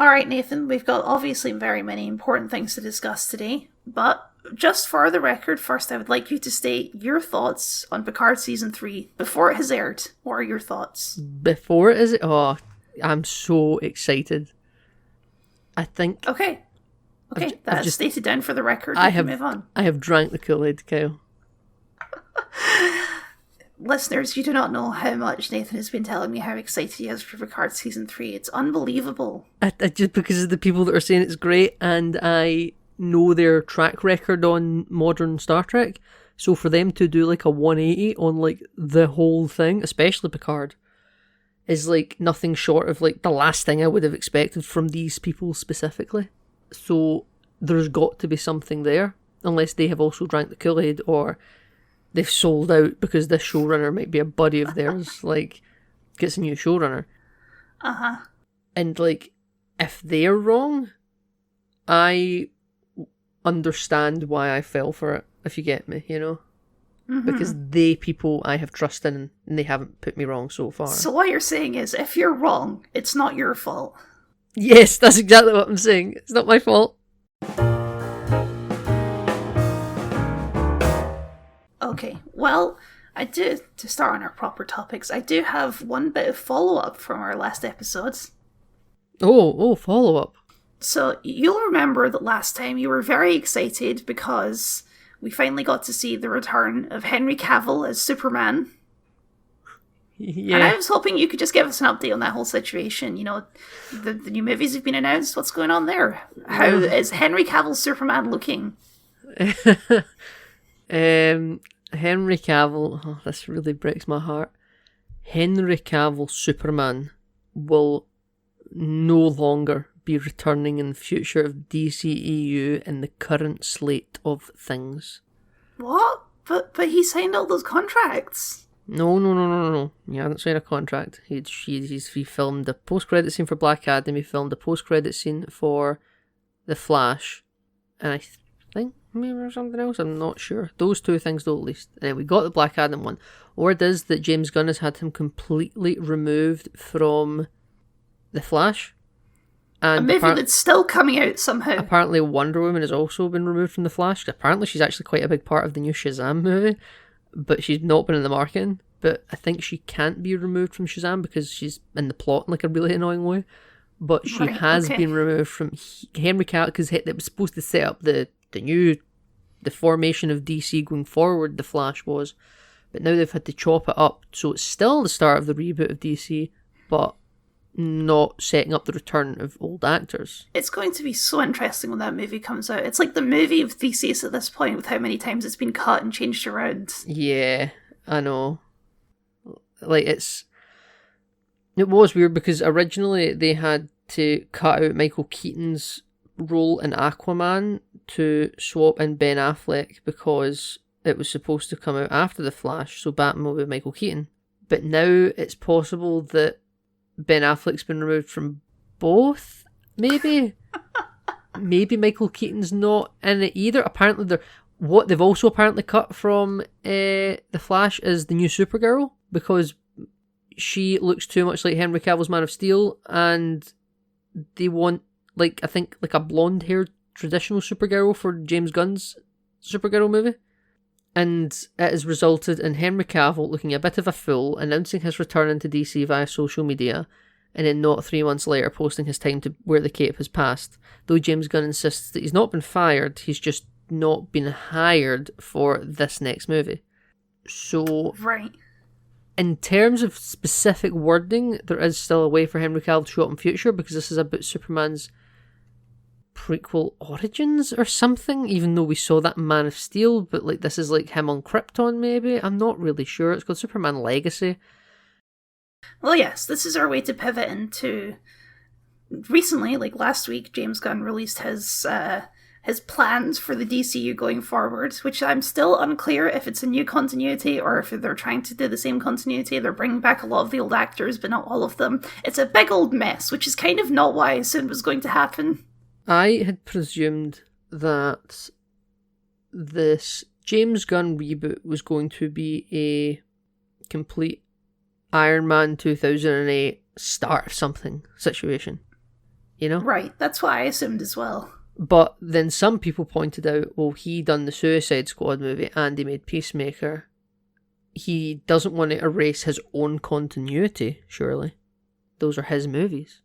Alright, Nathan, we've got obviously very many important things to discuss today, but just for the record, first I would like you to state your thoughts on Picard Season 3 before it has aired. What are your thoughts? Before it is... Oh, I'm so excited. I think... Okay, that's just stated down for the record. Move on. I have drank the Kool-Aid, Kyle. Listeners, you do not know how much Nathan has been telling me how excited he is for Picard Season 3. It's unbelievable. I just because of the people that are saying it's great, and I know their track record on modern Star Trek, so for them to do like a 180 on like the whole thing, especially Picard, is like nothing short of like the last thing I would have expected from these people specifically. So there's got to be something there, unless they have also drank the Kool-Aid, or they've sold out because this showrunner might be a buddy of theirs, like, gets a new showrunner. Uh-huh. And, like, if they're wrong, I understand why I fell for it, if you get me, you know? Mm-hmm. Because they people I have trust in, and they haven't put me wrong so far. So what you're saying is, if you're wrong, it's not your fault. Yes, that's exactly what I'm saying. It's not my fault. Okay, well, to start on our proper topics, I do have one bit of follow-up from our last episodes. Oh, follow-up. So, you'll remember that last time you were very excited because we finally got to see the return of Henry Cavill as Superman. Yeah. And I was hoping you could just give us an update on that whole situation. You know, the new movies have been announced. What's going on there? How is Henry Cavill's Superman looking? Henry Cavill, this really breaks my heart. Henry Cavill Superman will no longer be returning in the future of DCEU in the current slate of things. What? But he signed all those contracts. No. He hasn't signed a contract. He filmed the post-credit scene for Black Adam. He filmed the post-credit scene for The Flash. And I think maybe there's something else, I'm not sure. Those two things though, at least. And then we got the Black Adam one. Word is that James Gunn has had him completely removed from The Flash. And a movie that's still coming out somehow. Apparently Wonder Woman has also been removed from The Flash. Apparently she's actually quite a big part of the new Shazam movie, but she's not been in the marketing. But I think she can't be removed from Shazam because she's in the plot in like a really annoying way. But she has been removed from Henry Cavill because it was supposed to set up the formation of DC going forward, The Flash was. But now they've had to chop it up. So it's still the start of the reboot of DC, but not setting up the return of old actors. It's going to be so interesting when that movie comes out. It's like the movie of Theseus at this point with how many times it's been cut and changed around. Yeah, I know. Like, it was weird because originally they had to cut out Michael Keaton's role in Aquaman to swap in Ben Affleck because it was supposed to come out after The Flash, so Batman will be Michael Keaton. But now it's possible that Ben Affleck's been removed from both, maybe? Maybe Michael Keaton's not in it either. Apparently, what they've also apparently cut from The Flash is the new Supergirl, because she looks too much like Henry Cavill's Man of Steel, and they want, like, I think, like a blonde-haired traditional Supergirl for James Gunn's Supergirl movie. And it has resulted in Henry Cavill looking a bit of a fool, announcing his return into DC via social media, and then not 3 months later posting his time to where the cape has passed. Though James Gunn insists that he's not been fired, he's just not been hired for this next movie. So, right. In terms of specific wording, there is still a way for Henry Cavill to show up in future, because this is about Superman's prequel origins or something, even though we saw that in Man of Steel, but like this is like him on Krypton maybe? I'm not really sure. It's called Superman Legacy. Well, yes, this is our way to pivot into... Recently, like last week, James Gunn released his plans for the DCU going forward, which I'm still unclear if it's a new continuity or if they're trying to do the same continuity. They're bringing back a lot of the old actors, but not all of them. It's a big old mess, which is kind of not what I assumed was going to happen. I had presumed that this James Gunn reboot was going to be a complete Iron Man 2008 start of something situation. you know? Right, that's what I assumed as well. But then some people pointed out, well, he done the Suicide Squad movie and he made Peacemaker. He doesn't want to erase his own continuity, surely. Those are his movies.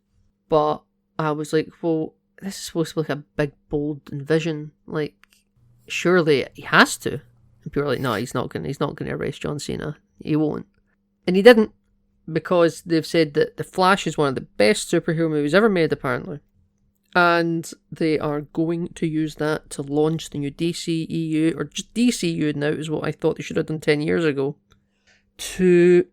But I was like, well, this is supposed to be like a big, bold vision. Like, surely he has to. And people are like, no, he's not going to erase John Cena. He won't. And he didn't, because they've said that The Flash is one of the best superhero movies ever made, apparently. And they are going to use that to launch the new DCEU, or just DCU now is what I thought they should have done 10 years ago, to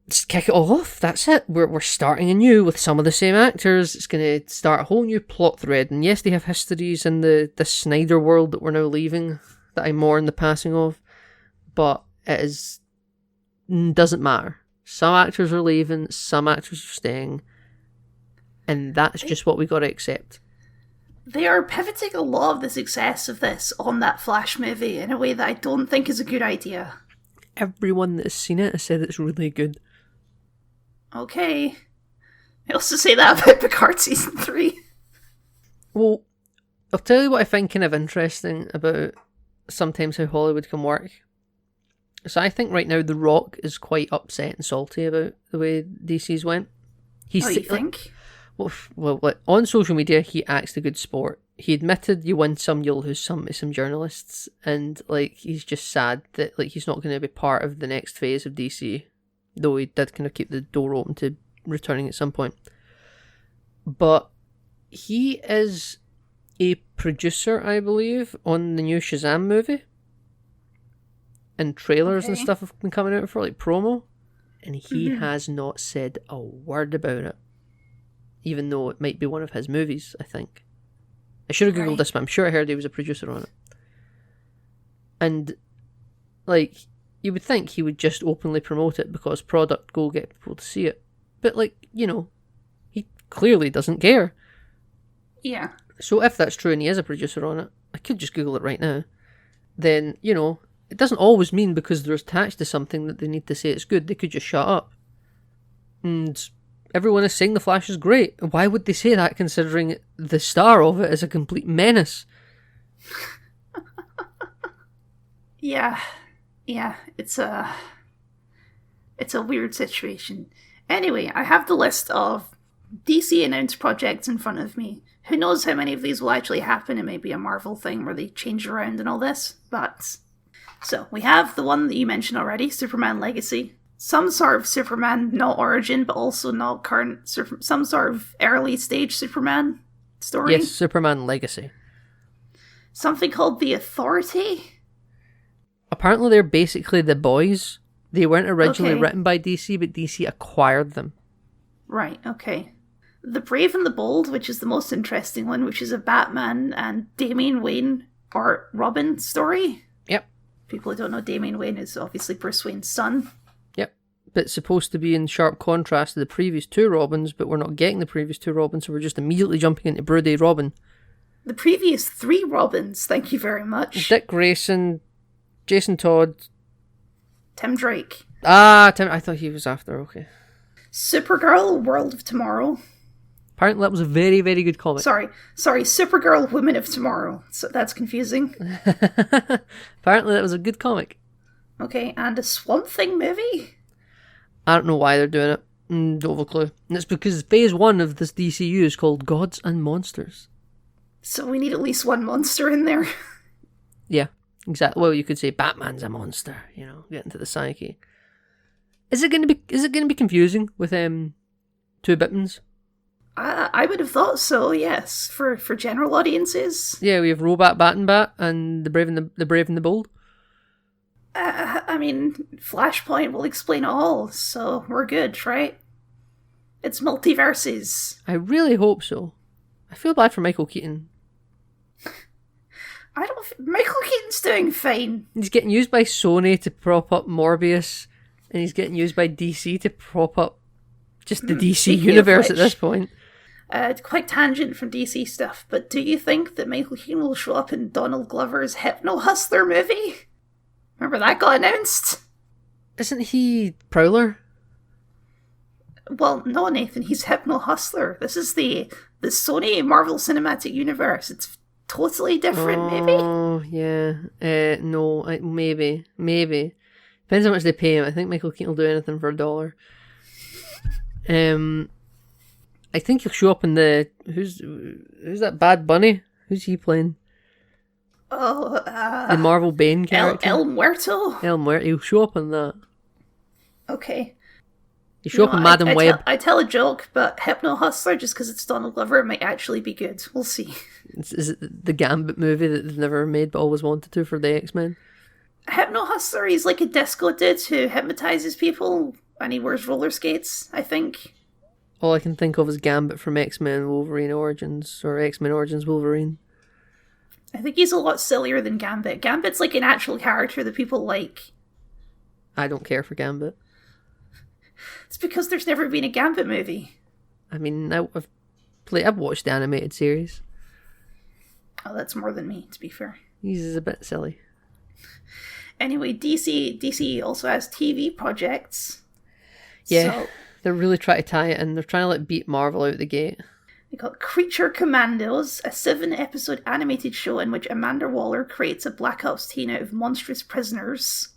just kick it all off. That's it. We're starting anew with some of the same actors. It's going to start a whole new plot thread. And yes, they have histories in the Snyder world that we're now leaving, that I mourn the passing of. But it doesn't matter. Some actors are leaving, some actors are staying. And that's just what we got to accept. They are pivoting a lot of the success of this on that Flash movie in a way that I don't think is a good idea. Everyone that has seen it has said it's really good. Okay. I also say that about Picard Season 3. Well, I'll tell you what I find kind of interesting about sometimes how Hollywood can work. So I think right now The Rock is quite upset and salty about the way DC's went. You think? Well, on social media, he acts a good sport. He admitted you win some, you'll lose some to some journalists, and he's just sad that he's not going to be part of the next phase of DC, though he did kind of keep the door open to returning at some point. But he is a producer, I believe, on the new Shazam movie, and trailers and stuff have been coming out for promo, and he has not said a word about it. Even though it might be one of his movies, I think. I should have Googled this, but I'm sure I heard he was a producer on it. And, you would think he would just openly promote it because product, go get people to see it. But, he clearly doesn't care. Yeah. So if that's true and he is a producer on it, I could just Google it right now. Then, it doesn't always mean because they're attached to something that they need to say it's good. They could just shut up. And everyone is saying The Flash is great. Why would they say that considering the star of it is a complete menace? Yeah, it's a weird situation. Anyway, I have the list of DC announced projects in front of me. Who knows how many of these will actually happen? It may be a Marvel thing where they change around and all this. But so we have the one that you mentioned already, Superman Legacy. Some sort of Superman, not origin, but also not current, some sort of early stage Superman story. Yes, Superman Legacy. Something called The Authority. Apparently they're basically the boys. They weren't originally written by DC, but DC acquired them. Right, okay. The Brave and the Bold, which is the most interesting one, which is a Batman and Damian Wayne or Robin story. Yep. People who don't know, Damian Wayne is obviously Bruce Wayne's son. But supposed to be in sharp contrast to the previous two Robins, but we're not getting the previous two Robins, so we're just immediately jumping into Broody Robin. The previous three Robins, thank you very much. Dick Grayson, Jason Todd. Tim Drake. Tim, I thought he was after, okay. Supergirl, World of Tomorrow. Apparently that was a very, very good comic. Sorry, Supergirl, Women of Tomorrow. So that's confusing. Apparently that was a good comic. Okay, and a Swamp Thing movie? I don't know why they're doing it. Don't have a clue. And it's because phase 1 of this DCU is called Gods and Monsters. So we need at least one monster in there. Yeah, exactly. Well, you could say Batman's a monster, get into the psyche. Is it going to be confusing with two Bittmans? I would have thought so, yes, for general audiences. Yeah, we have Robot Bat and the Brave and the Bold. I mean, Flashpoint will explain it all, so we're good, right? It's multiverses. I really hope so. I feel bad for Michael Keaton. Michael Keaton's doing fine. He's getting used by Sony to prop up Morbius, and he's getting used by DC to prop up just the DC universe at this point. Quite tangent from DC stuff, but do you think that Michael Keaton will show up in Donald Glover's Hypno Hustler movie? Remember that got announced? Isn't he Prowler? Well, no, Nathan, he's Hypno Hustler. This is the the Sony Marvel Cinematic Universe. It's totally different, maybe? Oh, yeah. No, maybe. Depends how much they pay him. I think Michael Keaton will do anything for $1. I think he'll show up in the... Who's that Bad Bunny? Who's he playing? Oh, the Marvel Bane character. El Muerto? El Muerto. He'll show up in that. Okay. He'll show up in Madam Web. I tell a joke, but Hypno Hustler, just because it's Donald Glover, might actually be good. We'll see. Is it the Gambit movie that they've never made but always wanted to for the X-Men? Hypno Hustler, he's like a disco dude who hypnotizes people, and he wears roller skates, I think. All I can think of is Gambit from X-Men Wolverine Origins, or X-Men Origins Wolverine. I think he's a lot sillier than Gambit. Gambit's like an actual character that people like. I don't care for Gambit. It's because there's never been a Gambit movie. I mean, I've watched the animated series. Oh, that's more than me, to be fair. He's a bit silly. Anyway, DC also has TV projects. Yeah, so, they're really trying to tie it in. They're trying to beat Marvel out the gate. They got Creature Commandos, a 7-episode animated show in which Amanda Waller creates a Black Ops team out of monstrous prisoners.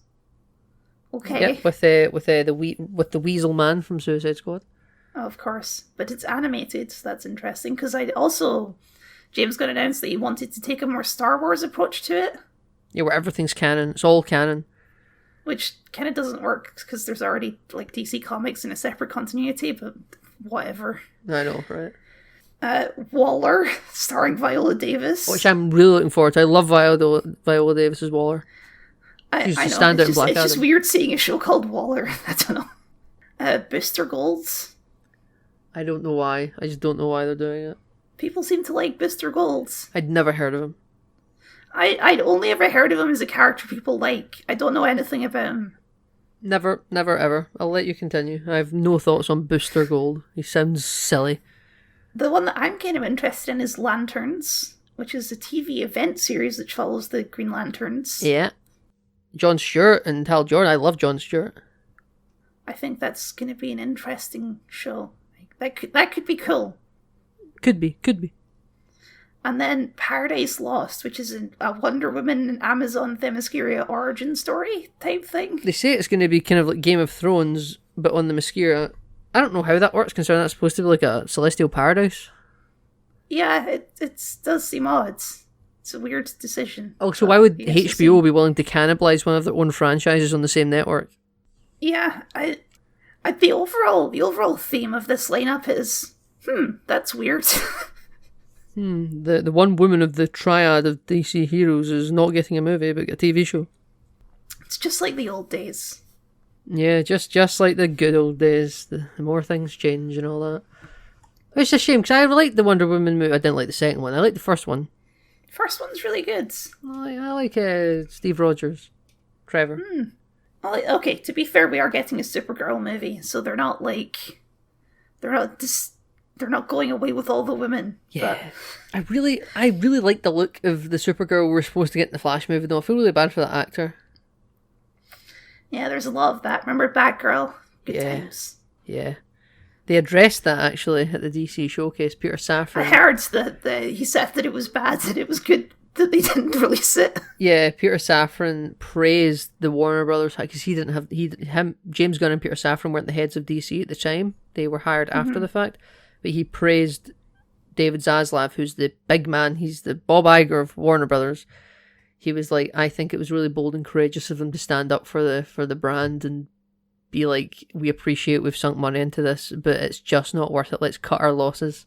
Okay. Yep, with the Weasel Man from Suicide Squad. Oh, of course, but it's animated. So that's interesting because James Gunn announced that he wanted to take a more Star Wars approach to it. Yeah, where everything's canon. It's all canon. Which kind of doesn't work because there's already like DC Comics in a separate continuity, but whatever. I know, right? Waller, starring Viola Davis. Which I'm really looking forward to. I love Viola Davis as Waller. I know. It's just weird seeing a show called Waller. I don't know. Booster Golds. I don't know why. I just don't know why they're doing it. People seem to like Booster Golds. I'd never heard of him. I'd only ever heard of him as a character people like. I don't know anything about him. Never, ever. I'll let you continue. I have no thoughts on Booster Gold. He sounds silly. The one that I'm kind of interested in is Lanterns, which is a TV event series which follows the Green Lanterns. Yeah. Jon Stewart and Hal Jordan. I love Jon Stewart. I think that's going to be an interesting show. That could be cool. Could be. And then Paradise Lost, which is a Wonder Woman and Amazon Themyscira origin story type thing. They say it's going to be kind of like Game of Thrones, but on Themyscira. I don't know how that works, considering that's supposed to be like a celestial paradise. Yeah, it does seem odd. It's a weird decision. Oh, so why would HBO be willing to cannibalize one of their own franchises on the same network? Yeah, the overall theme of this lineup is, that's weird. The one woman of the triad of DC heroes is not getting a movie, but a TV show. It's just like the old days. Yeah, just like the good old days. The more things change and all that. It's a shame, because I liked the Wonder Woman movie. I didn't like the second one. I liked the first one. First one's really good. I like Steve Rogers. Trevor. Well, okay, to be fair, we are getting a Supergirl movie, so they're not going away with all the women. Yeah. But I really like the look of the Supergirl we're supposed to get in the Flash movie, though. I feel really bad for that actor. Yeah, there's a lot of that. Remember Batgirl? Good times. Yeah. They addressed that, actually, at the DC showcase. Peter Safran. I heard that he said that it was bad, that it was good that they didn't release it. Yeah, Peter Safran praised the Warner Brothers, because James Gunn and Peter Safran weren't the heads of DC at the time. They were hired after the fact. But he praised David Zaslav, who's the big man. He's the Bob Iger of Warner Brothers. He was like, I think it was really bold and courageous of them to stand up for the brand and be like, we appreciate we've sunk money into this, but it's just not worth it. Let's cut our losses.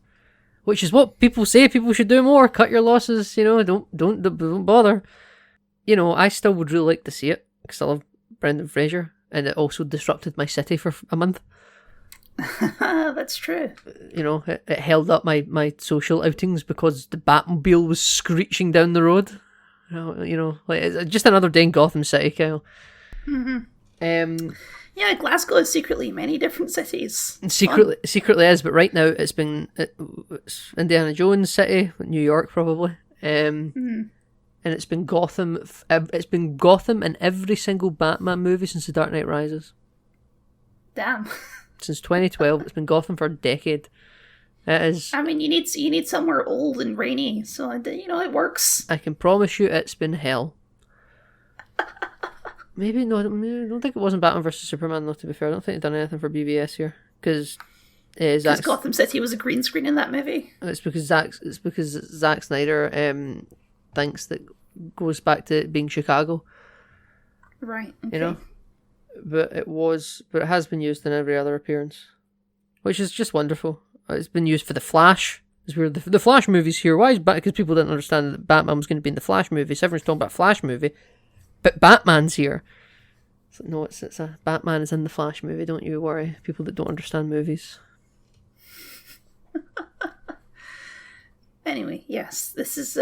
Which is what people say people should do more. Cut your losses, don't bother. I still would really like to see it, because I love Brendan Fraser, and it also disrupted my city for a month. That's true. It held up my social outings because the Batmobile was screeching down the road. Like it's just another day in Gotham City, Kyle. Yeah, Glasgow is secretly many different cities. Secretly is, but right now it's Indiana Jones City, New York probably, and it's been Gotham. It's been Gotham in every single Batman movie since The Dark Knight Rises. Damn. Since 2012, it's been Gotham for a decade. It is. I mean, you need somewhere old and rainy, so it works. I can promise you it's been hell. Maybe no, I don't think it wasn't Batman vs Superman though, to be fair. I don't think they've done anything for BVS here. Because Gotham City was a green screen in that movie. It's because Zack Snyder thinks that goes back to it being Chicago. Right, okay. But it has been used in every other appearance. Which is just wonderful. It's been used for The Flash. It's weird. The Flash movie's here. Why is because people didn't understand that Batman was going to be in the Flash movie. So everyone's talking about Flash movie. But Batman's here. So, no, it's a Batman is in the Flash movie. Don't you worry, people that don't understand movies. Anyway, yes, this is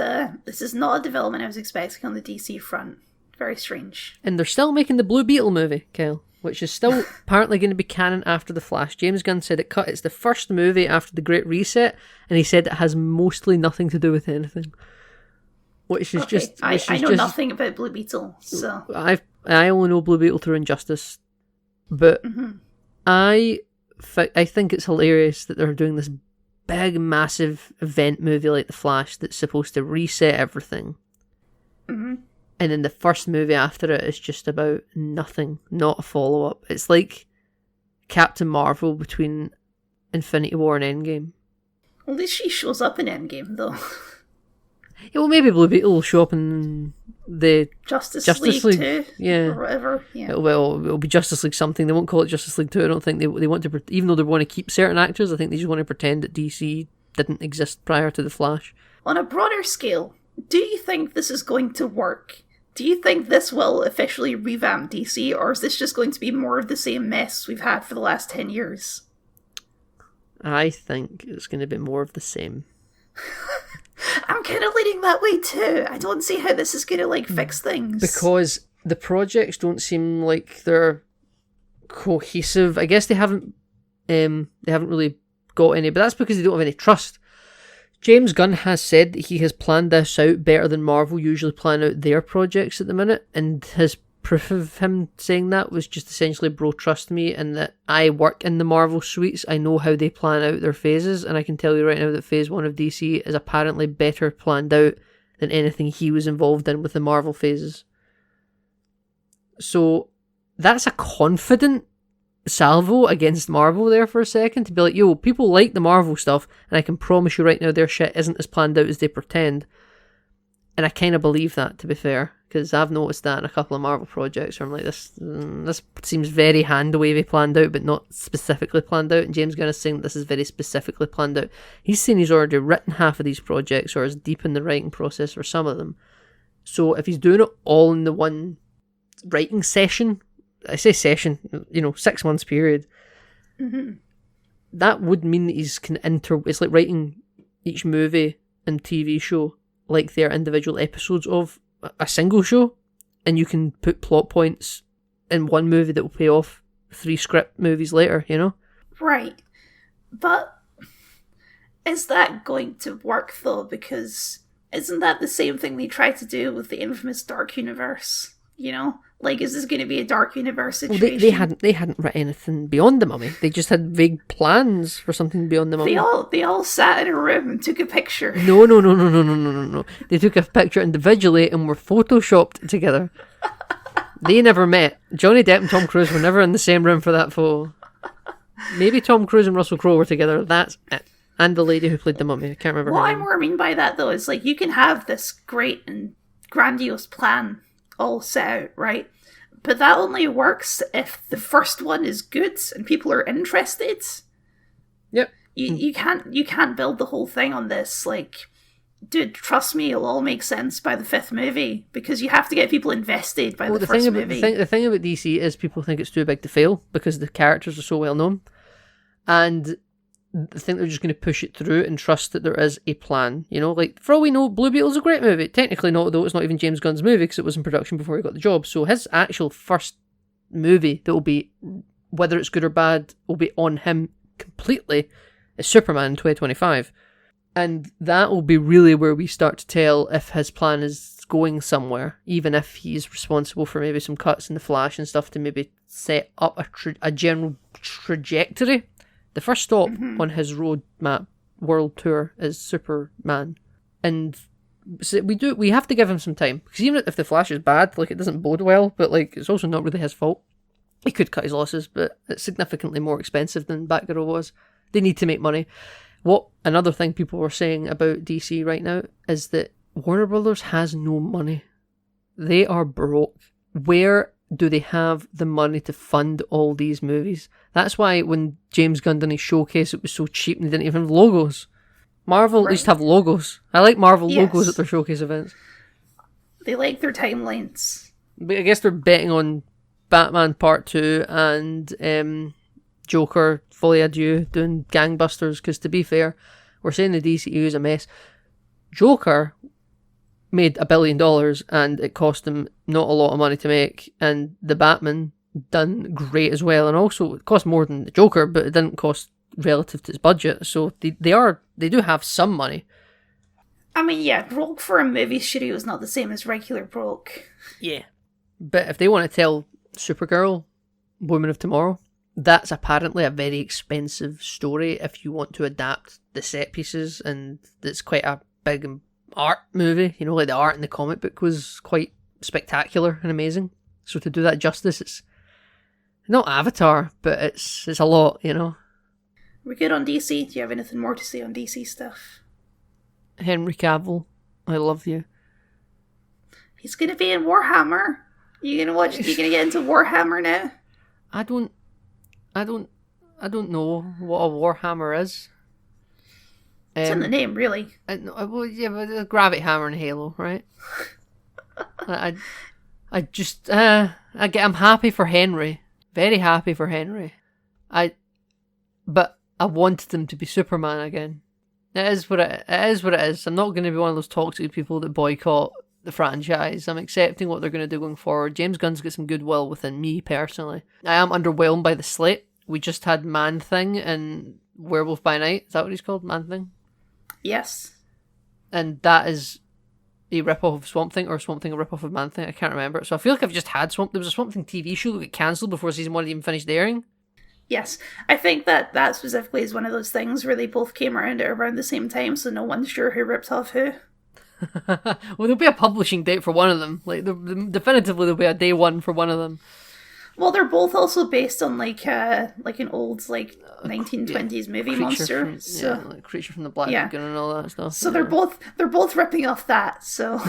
not a development I was expecting on the DC front. Very strange. And they're still making the Blue Beetle movie, Kyle, which is still apparently going to be canon after The Flash. James Gunn said it's the first movie after the Great Reset, and he said it has mostly nothing to do with anything. Which is just... I know nothing about Blue Beetle, so... I only know Blue Beetle through Injustice. But I think it's hilarious that they're doing this big, massive event movie like The Flash that's supposed to reset everything. Mm-hmm. And then the first movie after it is just about nothing, not a follow-up. It's like Captain Marvel between Infinity War and Endgame. Well, at least she shows up in Endgame, though. Yeah, well, maybe Blue Beetle will show up in the Justice League 2, yeah, or whatever. Yeah. It'll be Justice League something. They won't call it Justice League 2. I don't think they want to, even though they want to keep certain actors, I think they just want to pretend that DC didn't exist prior to The Flash. On a broader scale, do you think this is going to work? Do you think this will officially revamp DC, or is this just going to be more of the same mess we've had for the last 10 years? I think it's going to be more of the same. I'm kind of leaning that way too. I don't see how this is going to fix things. Because the projects don't seem like they're cohesive. I guess they haven't really got any, but that's because they don't have any trust. James Gunn has said that he has planned this out better than Marvel usually plan out their projects at the minute, and his proof of him saying that was just essentially, bro, trust me, and that I work in the Marvel suites, I know how they plan out their phases, and I can tell you right now that phase 1 of DC is apparently better planned out than anything he was involved in with the Marvel phases. So that's a confident salvo against Marvel there for a second, to be like, yo, people like the Marvel stuff, and I can promise you right now their shit isn't as planned out as they pretend. And I kind of believe that, to be fair, because I've noticed that in a couple of Marvel projects where I'm like, this seems very hand-wavy planned out, but not specifically planned out. And James Gunn is saying that this is very specifically planned out. He's saying he's already written half of these projects, or is deep in the writing process for some of them. So if he's doing it all in the one writing session, I say session, 6 months period, that would mean that he's it's like writing each movie and TV show like they're individual episodes of a single show, and you can put plot points in one movie that will pay off 3 script movies later, Right. But is that going to work, though? Because isn't that the same thing they tried to do with the infamous Dark Universe? Is this going to be a Dark Universe situation? Well, they hadn't written anything beyond the Mummy. They just had vague plans for something beyond the Mummy. They all sat in a room and took a picture. No. They took a picture individually and were photoshopped together. They never met. Johnny Depp and Tom Cruise were never in the same room for that photo. Maybe Tom Cruise and Russell Crowe were together. That's it. And the lady who played the Mummy. I can't remember her name. What I mean by that, though, is you can have this great and grandiose plan all set out, right? But that only works if the first one is good and people are interested. Yep. You can't build the whole thing on this. Dude, trust me, it'll all make sense by the 5th movie, because you have to get people invested by the first movie. The thing about DC is people think it's too big to fail because the characters are so well known, and I think they're just going to push it through and trust that there is a plan. For all we know, Blue Beetle's a great movie. Technically not, though it's not even James Gunn's movie because it was in production before he got the job. So his actual first movie that will be, whether it's good or bad, will be on him completely, is Superman in 2025. And that will be really where we start to tell if his plan is going somewhere, even if he's responsible for maybe some cuts in The Flash and stuff to maybe set up a general trajectory. The first stop on his roadmap world tour as Superman, and so we have to give him some time, because even if the Flash is bad, like, it doesn't bode well, but like, it's also not really his fault. He could cut his losses, but it's significantly more expensive than Batgirl was. They need to make money. Another thing people were saying about DC right now is that Warner Brothers has no money. They are broke. Where do they have the money to fund all these movies? That's why when James Gunn done his showcase, it was so cheap and they didn't even have logos. Marvel at least have logos. I like Marvel logos at their showcase events. They like their timelines. But I guess they're betting on Batman Part 2 and Joker Fully Adieu doing gangbusters, because to be fair, we're saying the DCU is a mess. Joker made $1 billion and it cost them not a lot of money to make, and the Batman done great as well, and also it cost more than the Joker, but it didn't cost relative to its budget, so they do have some money. I mean, yeah, broke for a movie studio is not the same as regular broke. Yeah. But if they want to tell Supergirl, Woman of Tomorrow, that's apparently a very expensive story if you want to adapt the set pieces, and it's quite a big art movie, you know, like the art in the comic book was quite spectacular and amazing. So to do that justice, it's not Avatar, but it's a lot, you know. We're good on DC. Do you have anything more to say on DC stuff? Henry Cavill, I love you. He's gonna be in Warhammer. You gonna get into Warhammer now? I don't know what a Warhammer is. It's in the name, really. Well, yeah, but a gravity hammer in Halo, right? I'm happy for Henry, very happy for Henry. But I wanted him to be Superman again. It is what it is. I'm not going to be one of those toxic people that boycott the franchise. I'm accepting what they're going to do going forward. James Gunn's got some goodwill within me personally. I am underwhelmed by the slate. We just had Man-Thing and Werewolf by Night. Is that what he's called? Man-Thing? Yes. And that is a rip-off of Swamp Thing, or Swamp Thing a rip-off of Man-Thing. I can't remember. So I feel like I've just had There was a Swamp Thing TV show that got cancelled before season 1 had even finished airing. Yes. I think that specifically is one of those things where they both came around at around the same time, so no one's sure who ripped off who. Well, there'll be a publishing date for one of them. Like, definitively there'll be a day one for one of them. Well, they're both also based on like an old 1920s movie monster. Like Creature from the Black Lagoon and all that stuff. So they're both ripping off that. So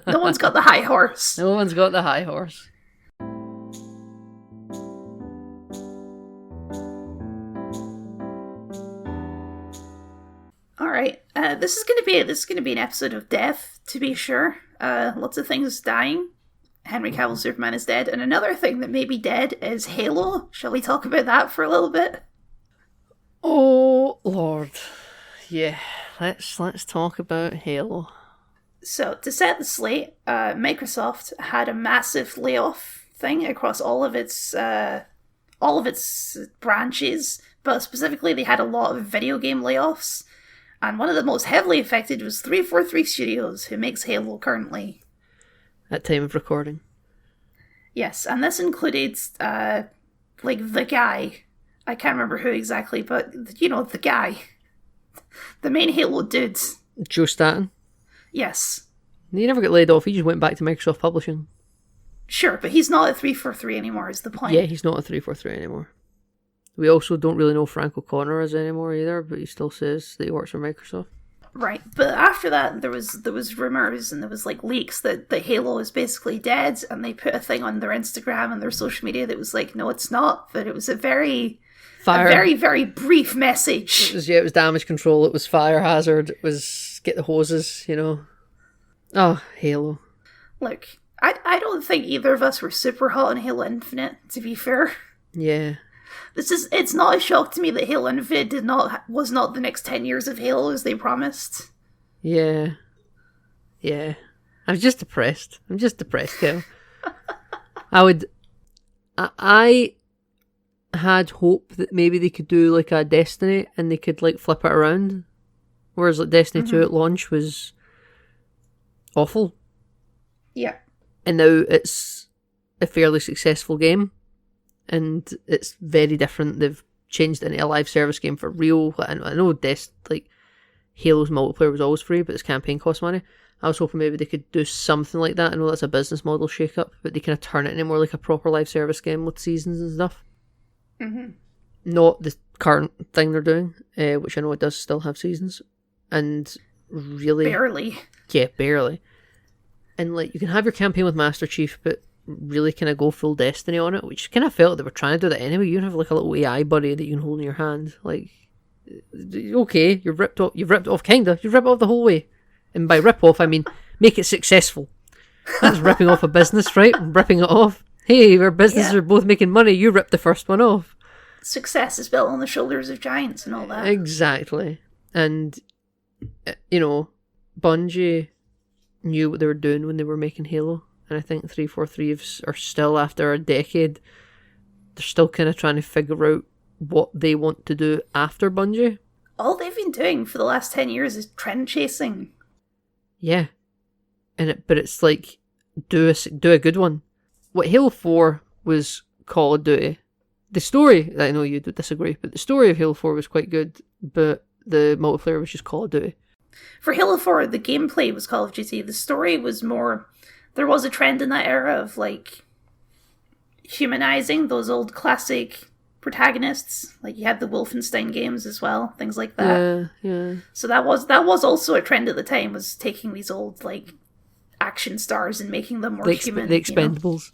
no one's got the high horse. No one's got the high horse. All right, this is gonna be an episode of death, to be sure. Lots of things dying. Henry Cavill Superman is dead, and another thing that may be dead is Halo. Shall we talk about that for a little bit? Oh Lord, yeah. Let's talk about Halo. So to set the slate, Microsoft had a massive layoff thing across all of its branches, but specifically they had a lot of video game layoffs. And one of the most heavily affected was 343 Studios, who makes Halo currently. At time of recording. Yes, and this included, the guy. I can't remember who exactly, but, the guy. The main Halo dude. Joe Staten? Yes. He never got laid off, he just went back to Microsoft Publishing. Sure, but he's not at 343 anymore, is the point. Yeah, he's not at 343 anymore. We also don't really know Frank O'Connor is anymore either, but he still says that he works for Microsoft. Right, but after that, there was rumors and there was leaks that Halo is basically dead, and they put a thing on their Instagram and their social media that was no, it's not. That it was a very very brief message. It was damage control. It was fire hazard. It was get the hoses. Oh, Halo. Look, I don't think either of us were super hot on Halo Infinite. To be fair. Yeah. It's not a shock to me that Halo Infinite was not the next 10 years of Halo as they promised. Yeah. I'm just depressed, Kel. I had hope that maybe they could do a Destiny and they could flip it around. Whereas Destiny 2 at launch was awful. Yeah. And now it's a fairly successful game. And it's very different. They've changed it into a live service game for real. I know Halo's multiplayer was always free, but its campaign cost money. I was hoping maybe they could do something like that. I know that's a business model shake-up, but they kind of turn it into more like a proper live service game with seasons and stuff. Mm-hmm. Not the current thing they're doing, which I know it does still have seasons. And really... Barely. Yeah, barely. And like you can have your campaign with Master Chief, but really kind of go full Destiny on it, which kind of felt they were trying to do that anyway. You can have like a little AI buddy that you can hold in your hand. Like, okay, you've ripped off kinda. You've ripped off the whole way. And by rip off, I mean make it successful. That's ripping off a business, right? Ripping it off. Hey, our businesses are both making money. You ripped the first one off. Success is built on the shoulders of giants and all that. Exactly. And, you know, Bungie knew what they were doing when they were making Halo. And I think 343 are still, after a decade, they're still kind of trying to figure out what they want to do after Bungie. All they've been doing for the last 10 years is trend chasing. Yeah. But it's like, do a good one. What Halo 4 was Call of Duty. The story, I know you disagree, but the story of Halo 4 was quite good, but the multiplayer was just Call of Duty. For Halo 4, the gameplay was Call of Duty. The story was more... There was a trend in that era of, like, humanizing those old classic protagonists. Like, you had the Wolfenstein games as well, things like that. Yeah. So that was also a trend at the time, was taking these old, like, action stars and making them more human. The Expendables.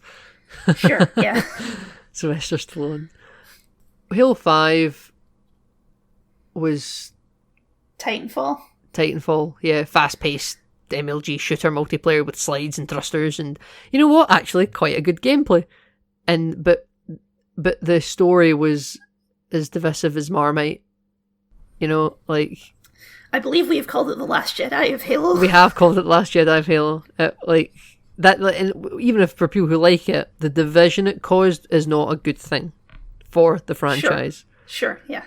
You know? Sure, yeah. Sylvester Stallone. Halo 5 was... Titanfall, yeah. Fast-paced MLG shooter multiplayer with slides and thrusters, and you know what? Actually, quite a good gameplay. But the story was as divisive as Marmite. You know, like... I believe we have called it The Last Jedi of Halo. We have called it The Last Jedi of Halo. Like... That, and even if for people who like it, the division it caused is not a good thing for the franchise. Sure, yeah.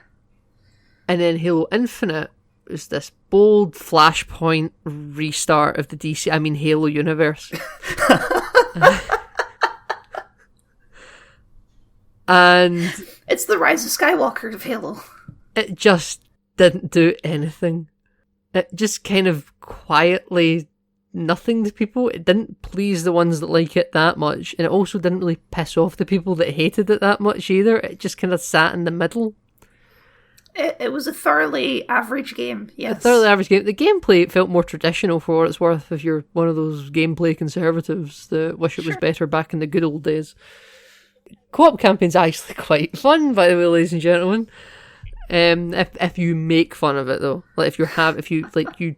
And then Halo Infinite was this bold flashpoint restart of the Halo universe. And it's the Rise of Skywalker of Halo. It just didn't do anything. It just kind of quietly... nothing to people. It didn't please the ones that like it that much, and it also didn't really piss off the people that hated it that much either. It just kind of sat in the middle. It was a thoroughly average game, yes. A thoroughly average game. The gameplay felt more traditional for what it's worth if you're one of those gameplay conservatives that wish it was better back in the good old days. Co-op campaign's actually quite fun, by the way, ladies and gentlemen. If you make fun of it though. Like it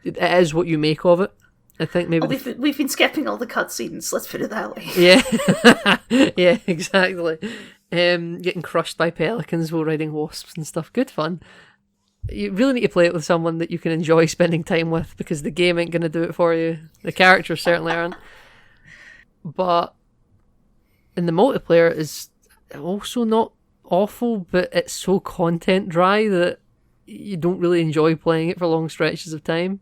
is what you make of it. I think maybe... we've been skipping all the cutscenes, let's put it that way. Yeah. Yeah, exactly. Getting crushed by pelicans while riding wasps and stuff. Good fun. You really need to play it with someone that you can enjoy spending time with, because the game ain't going to do it for you. The characters certainly aren't. But... and the multiplayer is also not awful, but it's so content dry that you don't really enjoy playing it for long stretches of time.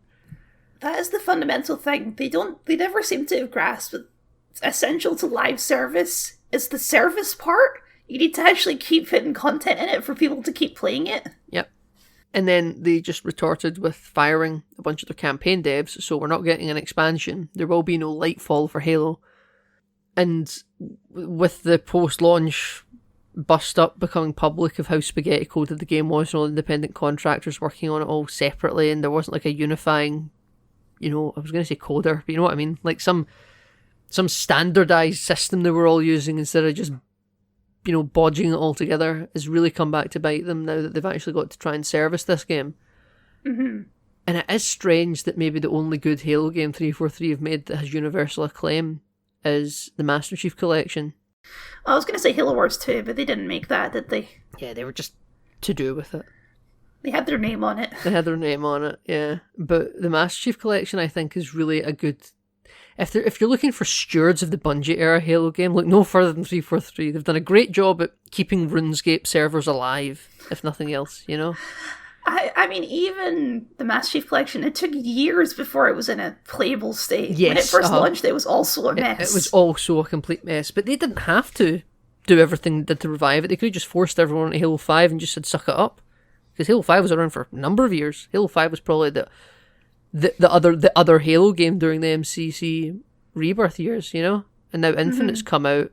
That is the fundamental thing. They never seem to have grasped it. It's essential to live service. It's the service part. You need to actually keep putting content in it for people to keep playing it. Yep. And then they just retorted with firing a bunch of their campaign devs, so we're not getting an expansion. There will be no Lightfall for Halo. And with the post-launch bust-up becoming public of how spaghetti coded the game was, and all independent contractors working on it all separately, and there wasn't like a unifying, I was going to say coder, but you know what I mean? Like some standardized system they were all using instead of just, bodging it all together, has really come back to bite them now that they've actually got to try and service this game. Mm-hmm. And it is strange that maybe the only good Halo game 343 have made that has universal acclaim is the Master Chief Collection. I was going to say Halo Wars 2, but they didn't make that, did they? Yeah, they were just to do with it. They had their name on it. Yeah. But the Master Chief Collection, I think, is really a good... If you're looking for stewards of the Bungie era Halo game, look no further than 343. They've done a great job at keeping RuneScape servers alive, if nothing else, I mean, even the Master Chief Collection, it took years before it was in a playable state. Yes, when it first launched, it was also a mess. It was also a complete mess, but they didn't have to do everything they did to revive it. They could have just forced everyone into Halo 5 and just said, suck it up. Because Halo 5 was around for a number of years. Halo 5 was probably the other Halo game during the MCC rebirth years, you know? And now Infinite's come out.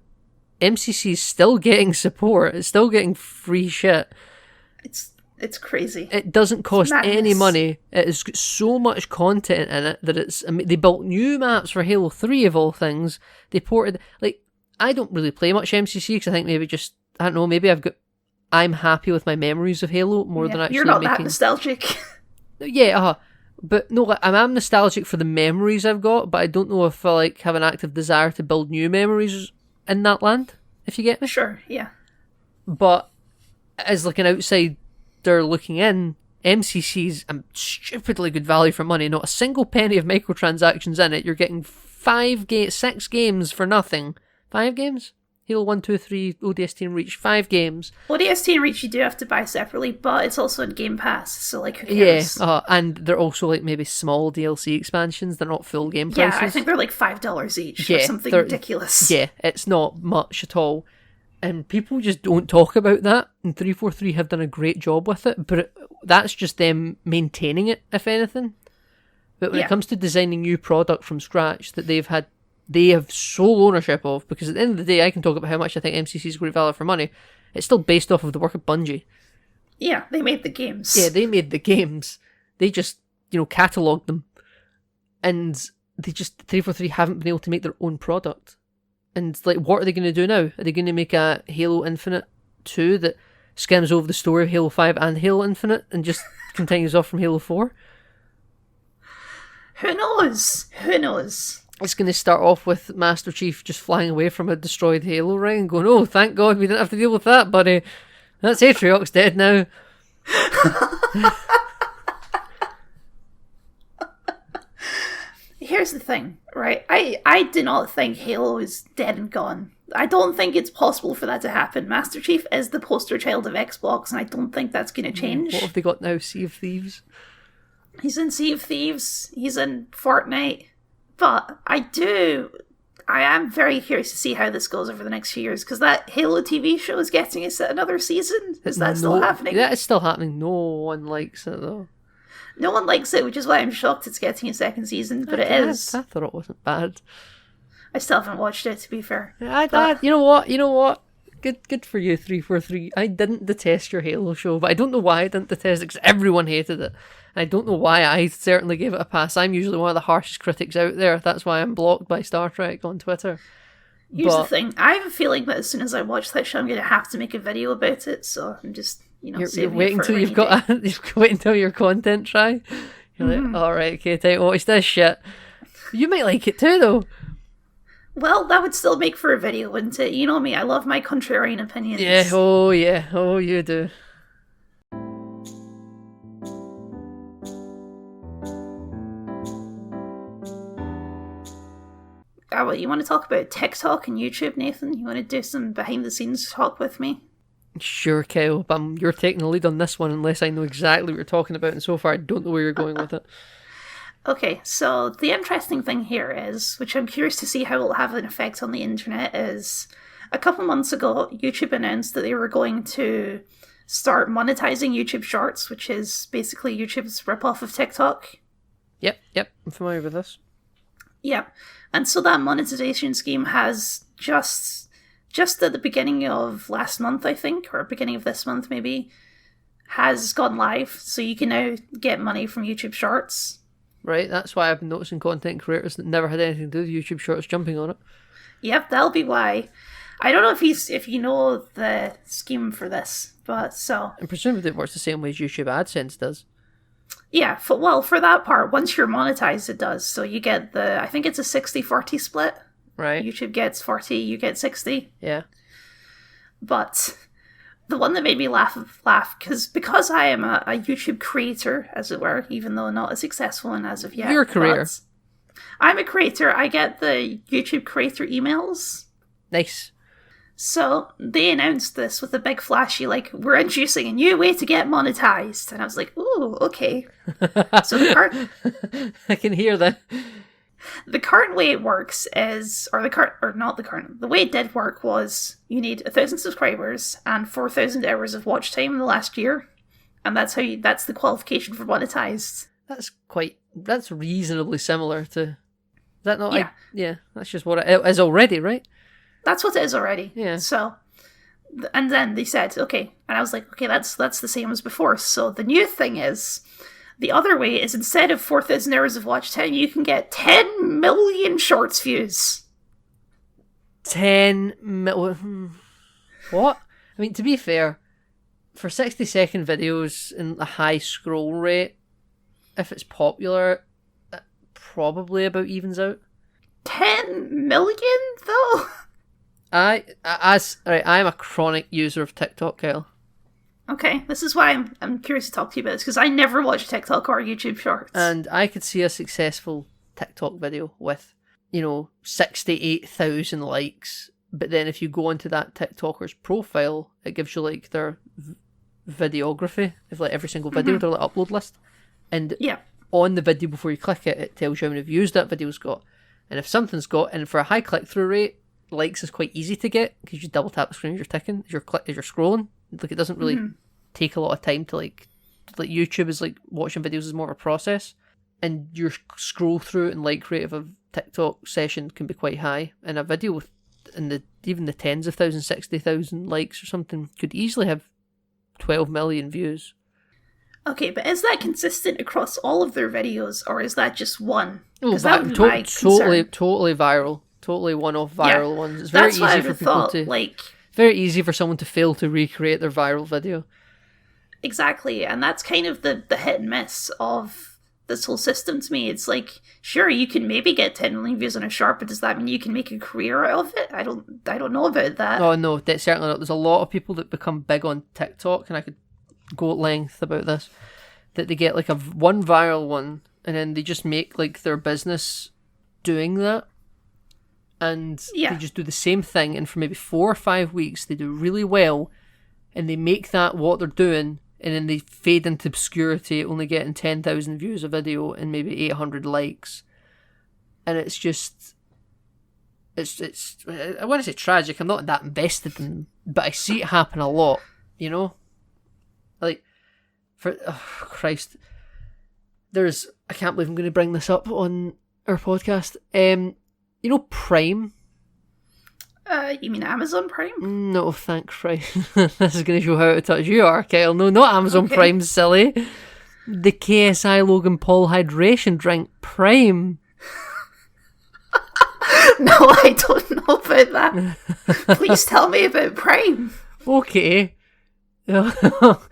MCC's still getting support. It's still getting free shit. It's crazy. It doesn't cost any money. It has got so much content in it that they built new maps for Halo 3 of all things. They ported, like, I don't really play much MCC because I think maybe I don't know, maybe I'm happy with my memories of Halo more than actually You're not making... that nostalgic. Yeah, but no, I'm nostalgic for the memories I've got, but I don't know if I like have an active desire to build new memories in that land, if you get me. Sure, yeah. But as like an outsider looking in, MCC's a stupidly good value for money. Not a single penny of microtransactions in it. You're getting 6 games for nothing. 5 games? Halo 1, 2, 3, ODST and Reach, 5 games. ODST and Reach you do have to buy separately, but it's also in Game Pass, so like who cares? Yeah, and they're also like maybe small DLC expansions. They're not full game prices. Yeah, I think they're like $5 each or something ridiculous. Yeah, it's not much at all. And people just don't talk about that, and 343 have done a great job with it, but that's just them maintaining it, if anything. But when it comes to designing new product from scratch that they have sole ownership of, because at the end of the day, I can talk about how much I think MCC is great value for money. It's still based off of the work of Bungie. Yeah, they made the games. Yeah, they made the games. They just, catalogued them. And 343 haven't been able to make their own product. And, like, what are they going to do now? Are they going to make a Halo Infinite 2 that skims over the story of Halo 5 and Halo Infinite and just continues off from Halo 4? Who knows? Who knows? It's going to start off with Master Chief just flying away from a destroyed Halo ring and going, oh, thank God we didn't have to deal with that, buddy. That's Atriox dead now. Here's the thing, right? I do not think Halo is dead and gone. I don't think it's possible for that to happen. Master Chief is the poster child of Xbox, and I don't think that's going to change. What have they got now? Sea of Thieves? He's in Sea of Thieves. He's in Fortnite. But I am very curious to see how this goes over the next few years, because that Halo TV show is getting us another season. Is that still happening? Yeah, it's still happening. No one likes it, though. No one likes it, which is why I'm shocked it's getting a second season, but it is. I thought it wasn't bad. I still haven't watched it, to be fair. You know what? Good for you, 343. I didn't detest your Halo show, but I don't know why I didn't detest it, because everyone hated it. I don't know why I certainly gave it a pass. I'm usually one of the harshest critics out there. That's why I'm blocked by Star Trek on Twitter. Here's the thing. I have a feeling that as soon as I watch that show, I'm going to have to make a video about it, so I'm just... You're waiting until you've wait until your content dry. You're like, all right, okay, time to watch this shit. You might like it too, though. Well, that would still make for a video, wouldn't it? You know me, I love my contrarian opinions. Yeah, oh, you do. You want to talk about TikTok and YouTube, Nathan? You want to do some behind-the-scenes talk with me? Sure, Kyle, but you're taking the lead on this one unless I know exactly what you're talking about, and so far I don't know where you're going with it. Okay, so the interesting thing here is, which I'm curious to see how it will have an effect on the internet, is a couple months ago, YouTube announced that they were going to start monetizing YouTube Shorts, which is basically YouTube's ripoff of TikTok. Yep, I'm familiar with this. Yeah, and so that monetization scheme has just at the beginning of last month, I think, or beginning of this month maybe, has gone live. So you can now get money from YouTube Shorts. Right, that's why I've been noticing content creators that never had anything to do with YouTube Shorts jumping on it. Yep, that'll be why. I don't know if you know the scheme for this, but so... And presumably it works the same way as YouTube AdSense does. Yeah, for that part, once you're monetized, it does. So you get I think it's a 60-40 split. Right. YouTube gets 40, you get 60. Yeah. But the one that made me laugh, because I am a YouTube creator, as it were, even though not a successful one as of yet. You're a creator. I'm a creator. I get the YouTube creator emails. Nice. So they announced this with a big flashy, like, we're introducing a new way to get monetized. And I was like, ooh, okay. So I can hear that. The current way it works is, the way it did work was you need 1,000 subscribers and 4,000 hours of watch time in the last year. And that's the qualification for monetized. That's reasonably similar to... Is that not... Yeah. That's just what it is already, right? That's what it is already. Yeah. So, and then they said, okay. And I was like, okay, that's the same as before. So the new thing is, the other way is instead of 4,000 hours of watch time, you can get 10 million shorts views. 10 million... What? I mean, to be fair, for 60-second videos and a high scroll rate, if it's popular, it probably about evens out. 10 million, though? I'm a chronic user of TikTok, Kyle. Okay, this is why I'm curious to talk to you about this, because I never watch TikTok or YouTube Shorts. And I could see a successful TikTok video with, 68,000 likes, but then if you go into that TikToker's profile, it gives you, like, their videography of, like, every single video, their like, upload list. And on the video, before you click it, it tells you how many views that video's got. And if something's got, and for a high click-through rate, likes is quite easy to get, because you double tap the screen as you're scrolling. Like, it doesn't really take a lot of time to, like YouTube is, like, watching videos is more of a process. And your scroll through and like rate of a TikTok session can be quite high. And a video with even the tens of thousands, 60,000 likes or something could easily have 12 million views. Okay, but is that consistent across all of their videos, or is that just one? Oh, totally viral. Totally one-off viral ones. It's very easy for people to... very easy for someone to fail to recreate their viral video. Exactly, and that's kind of the hit and miss of this whole system to me. It's like, sure, you can maybe get 10 million views on a short, but does that mean you can make a career out of it? I don't know about that. Oh no, that's certainly not. There's a lot of people that become big on TikTok, and I could go at length about this, that they get like one viral one, and then they just make like their business doing that, and they just do the same thing, and for maybe 4 or 5 weeks they do really well, and they make that what they're doing, and then they fade into obscurity, only getting 10,000 views a video and maybe 800 likes. And it's just... It's I want to say tragic. I'm not that invested in them, but I see it happen a lot, Like, Christ. I can't believe I'm going to bring this up on our podcast. Prime? You mean Amazon Prime? No, thank Christ. This is going to show how out of touch you are, Kyle. No, not Amazon Prime, silly. The KSI Logan Paul hydration drink Prime. No, I don't know about that. Please tell me about Prime. Okay. Oh,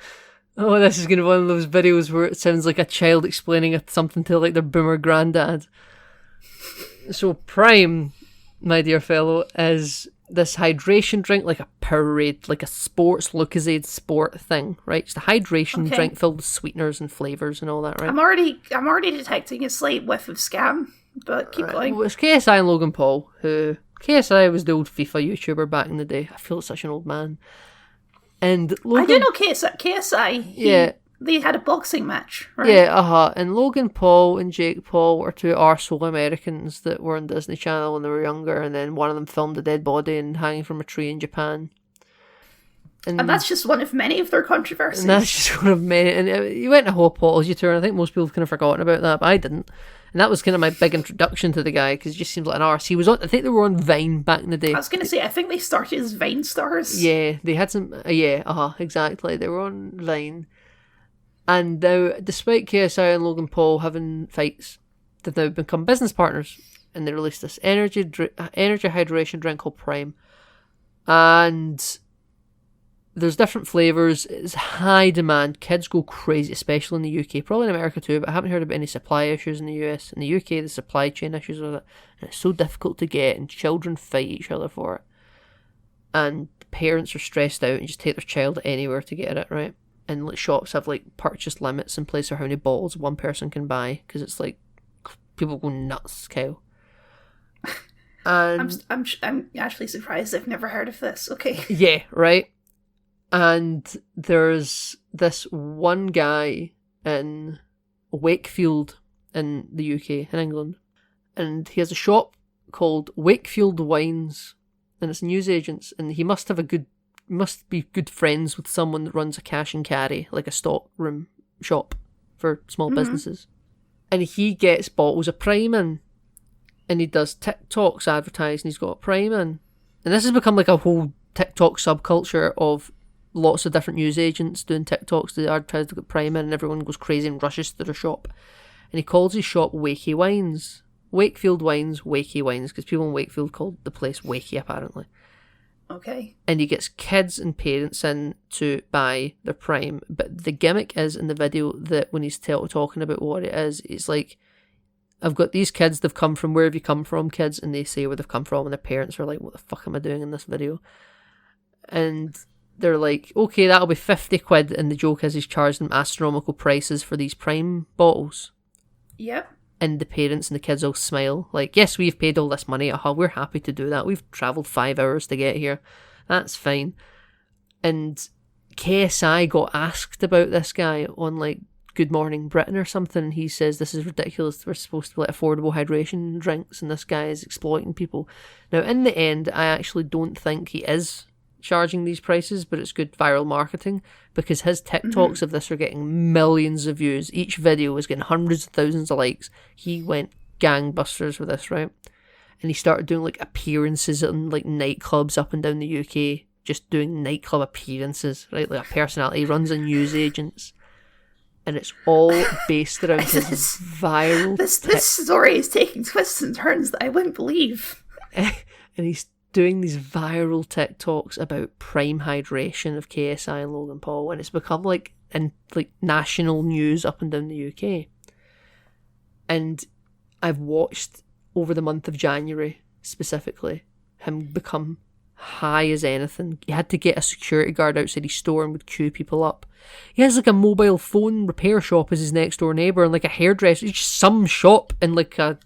this is going to be one of those videos where it sounds like a child explaining something to like their boomer granddad. So Prime, my dear fellow, is this hydration drink, like a Powerade, like a sports Lucozade sport thing, right? It's a hydration drink filled with sweeteners and flavours and all that, right? I'm already detecting a slight whiff of scam, but keep going. Well, it's KSI and Logan Paul, who... KSI was the old FIFA YouTuber back in the day. I feel like such an old man. And Logan... I do know KSI. They had a boxing match, right? Yeah, And Logan Paul and Jake Paul were two arsehole Americans that were on Disney Channel when they were younger, and then one of them filmed a dead body and hanging from a tree in Japan. And that's just one of many of their controversies. And that's just one of many. And he went a whole apology tour, and I think most people have kind of forgotten about that, but I didn't. And that was kind of my big introduction to the guy, because he just seems like an arse. I think they were on Vine back in the day. I was going to say, I think they started as Vine stars. Yeah, they had some... exactly. They were on Vine. And now, despite KSI and Logan Paul having fights, they've now become business partners. And they released this energy hydration drink called Prime. And there's different flavours. It's high demand. Kids go crazy, especially in the UK. Probably in America too, but I haven't heard about any supply issues in the US. In the UK, the supply chain issues with it. And it's so difficult to get, and children fight each other for it. And parents are stressed out and just take their child anywhere to get it, right? And like shops have like purchase limits in place for how many bottles one person can buy, because it's like people go nuts, Kyle. And I'm actually surprised I've never heard of this. Okay. Yeah, right. And there's this one guy in Wakefield in the UK, in England, and he has a shop called Wakefield Wines, and it's newsagents, and he must have a good must be good friends with someone that runs a cash and carry, like a stock room shop for small businesses. And he gets bottles of Prime in. And he does TikToks advertising he's got Prime in. And this has become like a whole TikTok subculture of lots of different news agents doing TikToks to advertise to get Prime in, and everyone goes crazy and rushes to their shop. And he calls his shop Wakey Wines. Wakefield Wines, Wakey Wines, because people in Wakefield called the place Wakey, apparently. Okay. And he gets kids and parents in to buy their Prime. But the gimmick is in the video that when he's talking about what it is, it's like, I've got these kids, they've come from, where have you come from, kids? And they say where they've come from, and their parents are like, what the fuck am I doing in this video? And they're like, okay, that'll be 50 quid, and the joke is he's charging them astronomical prices for these Prime bottles. Yep. And the parents and the kids all smile, like, yes, we've paid all this money, we're happy to do that, we've travelled 5 hours to get here, that's fine. And KSI got asked about this guy on, like, Good Morning Britain or something, and he says this is ridiculous, we're supposed to be like affordable hydration drinks, and this guy is exploiting people. Now, in the end, I actually don't think he is charging these prices, but it's good viral marketing, because his TikToks of this are getting millions of views. Each video is getting hundreds of thousands of likes. He went gangbusters with this, right? And he started doing like appearances in like nightclubs up and down the UK, just doing nightclub appearances, right? Like a personality. He runs a news agents. And it's all based around his viral... This story is taking twists and turns that I wouldn't believe. And he's doing these viral TikToks about Prime hydration of KSI and Logan Paul, and it's become like national news up and down the UK. And I've watched over the month of January specifically him become high as anything. He had to get a security guard outside his store and would queue people up. He has like a mobile phone repair shop as his next door neighbour, and like a hairdresser. It's just some shop in like a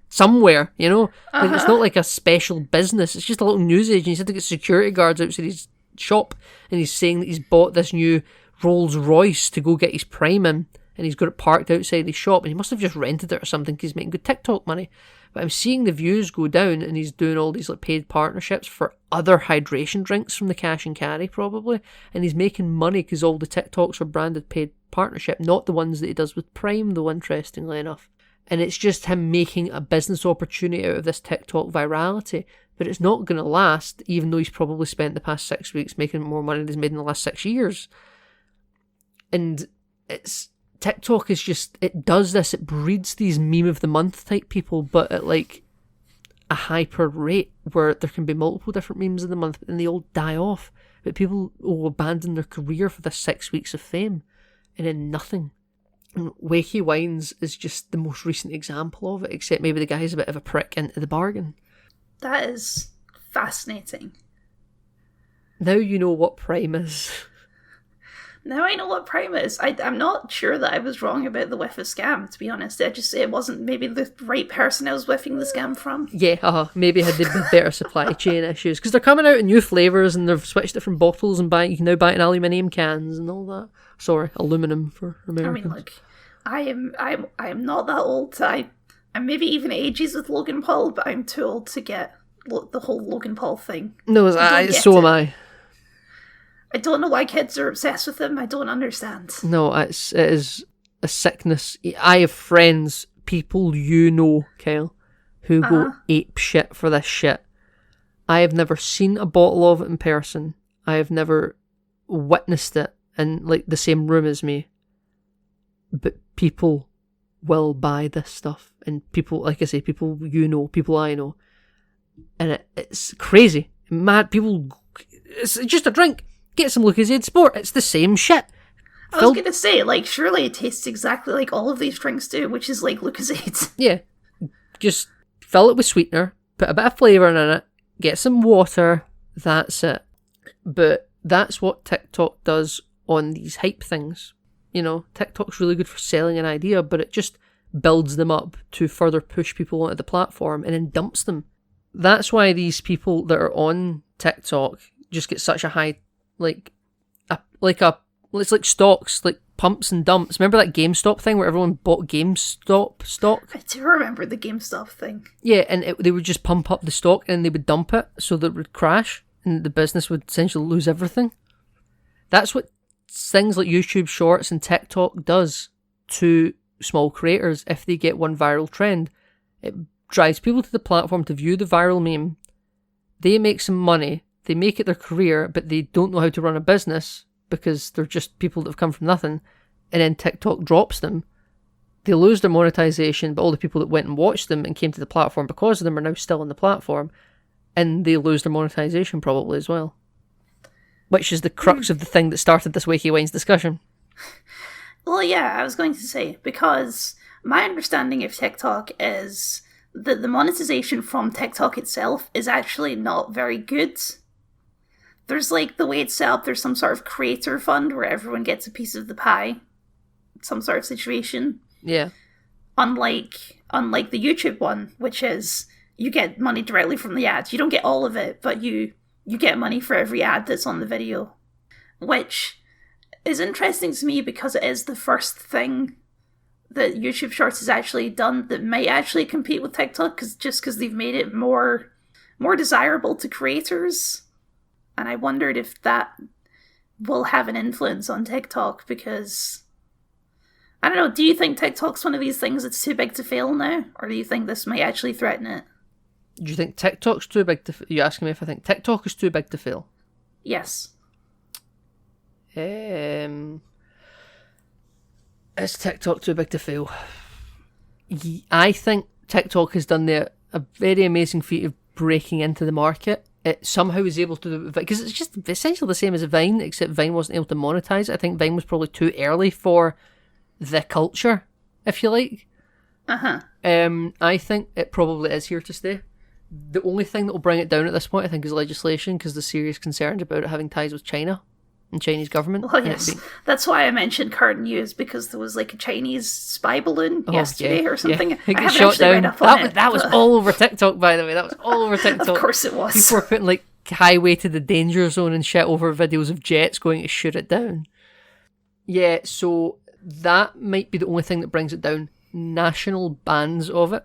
somewhere, you know? Like, it's not like a special business, it's just a little news agent. He's had to get security guards outside his shop, and he's saying that he's bought this new Rolls Royce to go get his Prime in, and he's got it parked outside his shop, and he must have just rented it or something because he's making good TikTok money. But I'm seeing the views go down, and he's doing all these like paid partnerships for other hydration drinks from the cash and carry probably, and he's making money because all the TikToks are branded paid partnership, not the ones that he does with Prime though, interestingly enough. And it's just him making a business opportunity out of this TikTok virality, but it's not going to last, even though he's probably spent the past 6 weeks making more money than he's made in the last 6 years. And it's... TikTok is just, it does this, it breeds these meme of the month type people, but at like a hyper rate where there can be multiple different memes of the month and they all die off. But people will abandon their career for the 6 weeks of fame and then nothing. And Wakey Wines is just the most recent example of it, except maybe the guy's a bit of a prick into the bargain. That is fascinating. Now you know what Prime is. Now I know what Prime is. I'm not sure that I was wrong about the whiff of scam, to be honest. It wasn't maybe the right person I was whiffing the scam from. Yeah, maybe had the better supply chain issues. Because they're coming out in new flavours and they've switched it from bottles and you can now buy it in aluminium cans and all that. Sorry, aluminum for Americans. I mean, look, I am not that old. I'm maybe even ages with Logan Paul, but I'm too old to get the whole Logan Paul thing. No, so am I. I don't know why kids are obsessed with him. I don't understand. No, it is a sickness. I have friends, people you know, Kyle, who go ape shit for this shit. I have never seen a bottle of it in person. I have never witnessed it in like the same room as me. But people will buy this stuff. And people, like I say, people you know, people I know. And it's crazy. Mad people, it's just a drink. Get some Lucozade Sport. It's the same shit. I was going to say, like, surely it tastes exactly like all of these drinks do, which is like Lucozade. Yeah. Just fill it with sweetener, put a bit of flavour in it, get some water, that's it. But that's what TikTok does on these hype things. You know, TikTok's really good for selling an idea, but it just builds them up to further push people onto the platform and then dumps them. That's why these people that are on TikTok just get such a high... it's like stocks, like pumps and dumps. Remember that GameStop thing where everyone bought GameStop stock? I do remember the GameStop thing. Yeah, and they would just pump up the stock and they would dump it so that it would crash. and the business would essentially lose everything. That's what things like YouTube Shorts and TikTok does to small creators. If they get one viral trend, it drives people to the platform to view the viral meme. They make some money, they make it their career, but they don't know how to run a business because they're just people that have come from nothing, and then TikTok drops them. They lose their monetization, but all the people that went and watched them and came to the platform because of them are now still on the platform, and they lose their monetization probably as well. Which is the crux of the thing that started this Wakey Wines discussion. Well, yeah, I was going to say, because my understanding of TikTok is that the monetization from TikTok itself is actually not very good. There's like, the way it's set up, there's some sort of creator fund where everyone gets a piece of the pie. Some sort of situation. Yeah. Unlike the YouTube one, which is you get money directly from the ads. You don't get all of it, but you get money for every ad that's on the video. Which is interesting to me because it is the first thing that YouTube Shorts has actually done that might actually compete with TikTok, because they've made it more desirable to creators. And I wondered if that will have an influence on TikTok, because I don't know, do you think TikTok's one of these things that's too big to fail now? Or do you think this might actually threaten it? Do you think TikTok's too big to fail? You're asking me if I think TikTok is too big to fail? Yes. Is TikTok too big to fail? I think TikTok has done a very amazing feat of breaking into the market. It somehow is able to do it, because it's just essentially the same as Vine, except Vine wasn't able to monetize it. I think Vine was probably too early for the culture, if you like. I think it probably is here to stay. The only thing that will bring it down at this point, I think, is legislation, because there's serious concerns about it having ties with China and Chinese government. Well, yes. That's why I mentioned current news, because there was like a Chinese spy balloon yesterday or something. Yeah. I haven't shot actually down. read up on it. That was all over TikTok, by the way. That was all over TikTok. Of course it was. People were putting like highway to the danger zone and shit over videos of jets going to shoot it down. Yeah, so that might be the only thing that brings it down. National bans of it,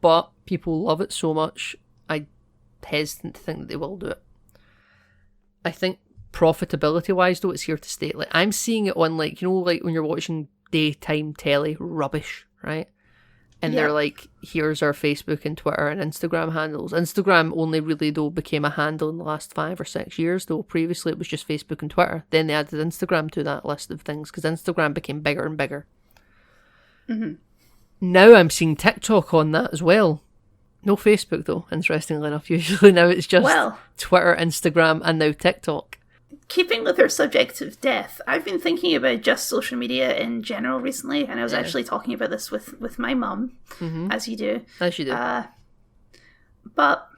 but people love it so much, I'm hesitant to think that they will do it. I think profitability-wise, though, it's here to stay. Like, I'm seeing it on, like, you know, like when you're watching daytime telly rubbish, right? And they're like, here's our Facebook and Twitter and Instagram handles. Instagram only really, though, became a handle in the last 5 or 6 years, though. Previously, it was just Facebook and Twitter. Then they added Instagram to that list of things, because Instagram became bigger and bigger. Mm-hmm. Now I'm seeing TikTok on that as well. No Facebook, though, interestingly enough. Usually now it's just Twitter, Instagram, and now TikTok. Keeping with our subject of death, I've been thinking about just social media in general recently, and I was actually talking about this with my mum, as you do. As you do. But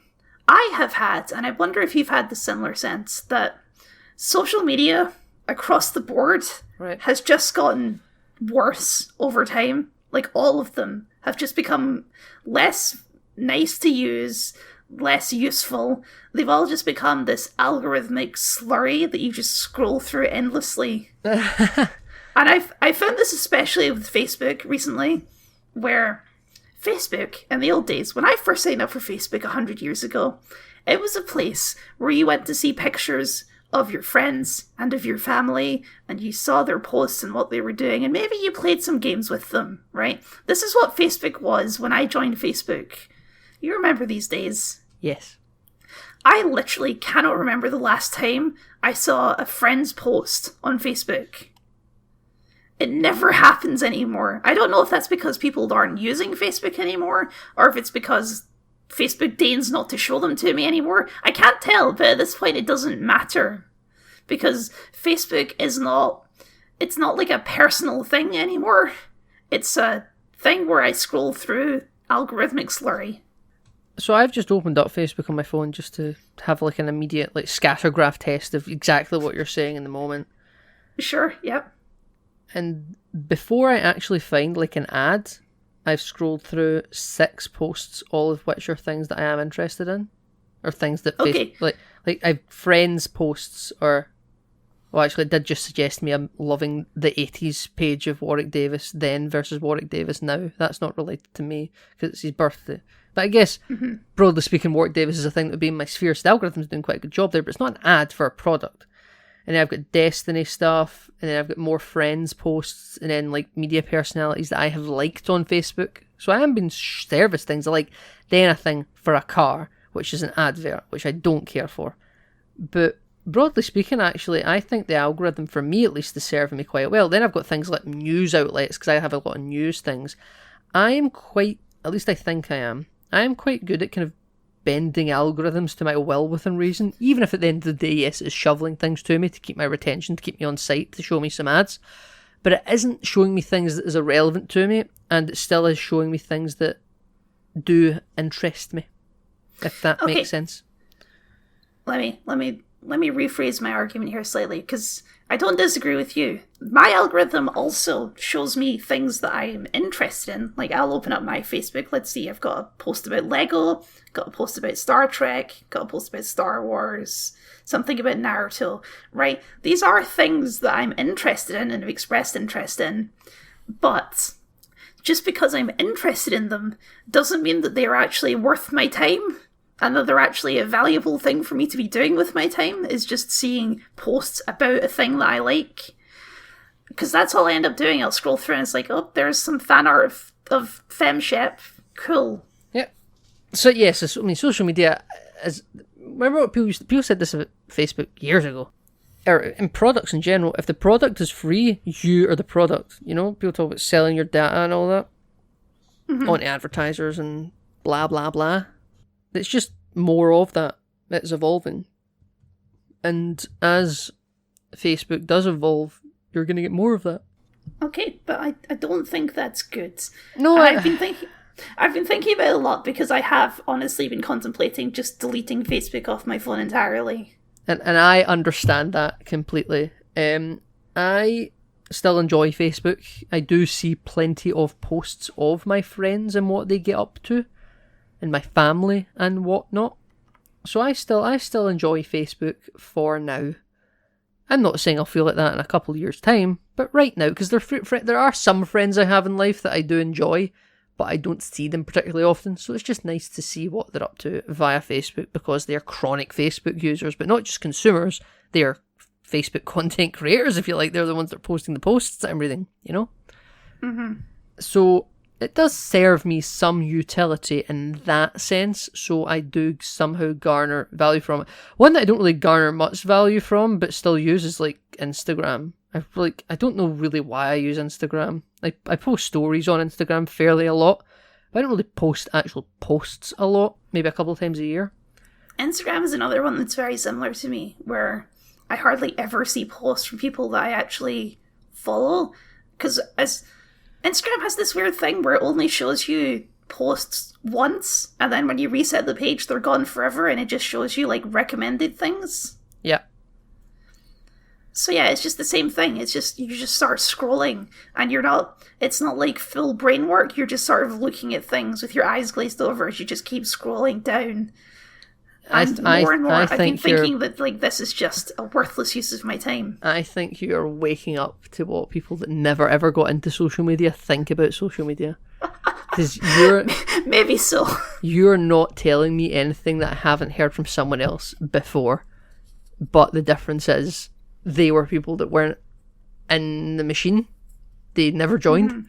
I have had, and I wonder if you've had the similar sense, that social media across the board has just gotten worse over time. Like, all of them have just become less nice to use, less useful. They've all just become this algorithmic slurry that you just scroll through endlessly. And I found this especially with Facebook recently, where Facebook, in the old days, when I first signed up for Facebook 100 years ago, it was a place where you went to see pictures of your friends and of your family, and you saw their posts and what they were doing, and maybe you played some games with them, right? This is what Facebook was when I joined Facebook. You remember these days? Yes. I literally cannot remember the last time I saw a friend's post on Facebook. It never happens anymore. I don't know if that's because people aren't using Facebook anymore, or if it's because Facebook deigns not to show them to me anymore. I can't tell, but at this point it doesn't matter. Because Facebook is not... It's not like a personal thing anymore. It's a thing where I scroll through algorithmic slurry. So I've just opened up Facebook on my phone just to have like an immediate like scattergraph test of exactly what you're saying in the moment. Sure, yep. And before I actually find like an ad, I've scrolled through 6 posts, all of which are things that I am interested in, or things that Facebook, like I've friends posts or Well, actually, it did just suggest to me I'm loving the 80s page of Warwick Davis then versus Warwick Davis now. That's not related to me, because it's his birthday. But I guess, broadly speaking, Warwick Davis is a thing that would be in my sphere, so the algorithm's doing quite a good job there, but it's not an ad for a product. And then I've got Destiny stuff, and then I've got more friends posts, and then like media personalities that I have liked on Facebook. So I am being serviced things. I like anything for a car, which is an advert, which I don't care for. But broadly speaking, actually, I think the algorithm, for me at least, is serving me quite well. Then I've got things like news outlets, because I have a lot of news things. I am quite, at least I think I am quite good at kind of bending algorithms to my will within reason, even if at the end of the day, yes, it's shoveling things to me to keep my retention, to keep me on site, to show me some ads. But it isn't showing me things that is irrelevant to me, and it still is showing me things that do interest me, if that makes sense. Let me rephrase my argument here slightly, because I don't disagree with you. My algorithm also shows me things that I'm interested in. Like, I'll open up my Facebook, let's see, I've got a post about Lego, got a post about Star Trek, got a post about Star Wars, something about Naruto, right? These are things that I'm interested in and have expressed interest in, but just because I'm interested in them doesn't mean that they're actually worth my time. And that they're actually a valuable thing for me to be doing with my time is just seeing posts about a thing that I like. Because that's all I end up doing. I'll scroll through and it's like, oh, there's some fan art of FemShep. Cool. Yeah. So, yes, I mean, social media is... Remember what people said this about Facebook years ago? Or in products in general, if the product is free, you are the product. You know, people talk about selling your data and all that. On advertisers and blah, blah, blah. It's just more of that. It's evolving. And as Facebook does evolve, you're going to get more of that. Okay, but I don't think that's good. No, I've been thinking about it a lot because I have honestly been contemplating just deleting Facebook off my phone entirely. And I understand that completely. I still enjoy Facebook. I do see plenty of posts of my friends and what they get up to. And my family and whatnot. So I still enjoy Facebook for now. I'm not saying I'll feel like that in a couple of years' time, but right now, because there are some friends I have in life that I do enjoy, but I don't see them particularly often, so it's just nice to see what they're up to via Facebook, because they're chronic Facebook users, but not just consumers, they are Facebook content creators, if you like. They're the ones that are posting the posts that I'm reading, you know? So it does serve me some utility in that sense, so I do somehow garner value from it. One that I don't really garner much value from, but still use, is like Instagram. I don't know really why I use Instagram. I post stories on Instagram fairly a lot, but I don't really post actual posts a lot, maybe a couple of times a year. Instagram is another one that's very similar to me, where I hardly ever see posts from people that I actually follow, because Instagram has this weird thing where it only shows you posts once, and then when you reset the page, they're gone forever, and it just shows you, like, recommended things. Yeah. So yeah, it's just the same thing. It's just, you just start scrolling, and it's not like full brain work, you're just sort of looking at things with your eyes glazed over as you just keep scrolling down. And more and more, I've been thinking that, like, this is just a worthless use of my time. I think you are waking up to what people that never ever got into social media think about social media. Because maybe so. You're not telling me anything that I haven't heard from someone else before. But the difference is, they were people that weren't in the machine. They never joined.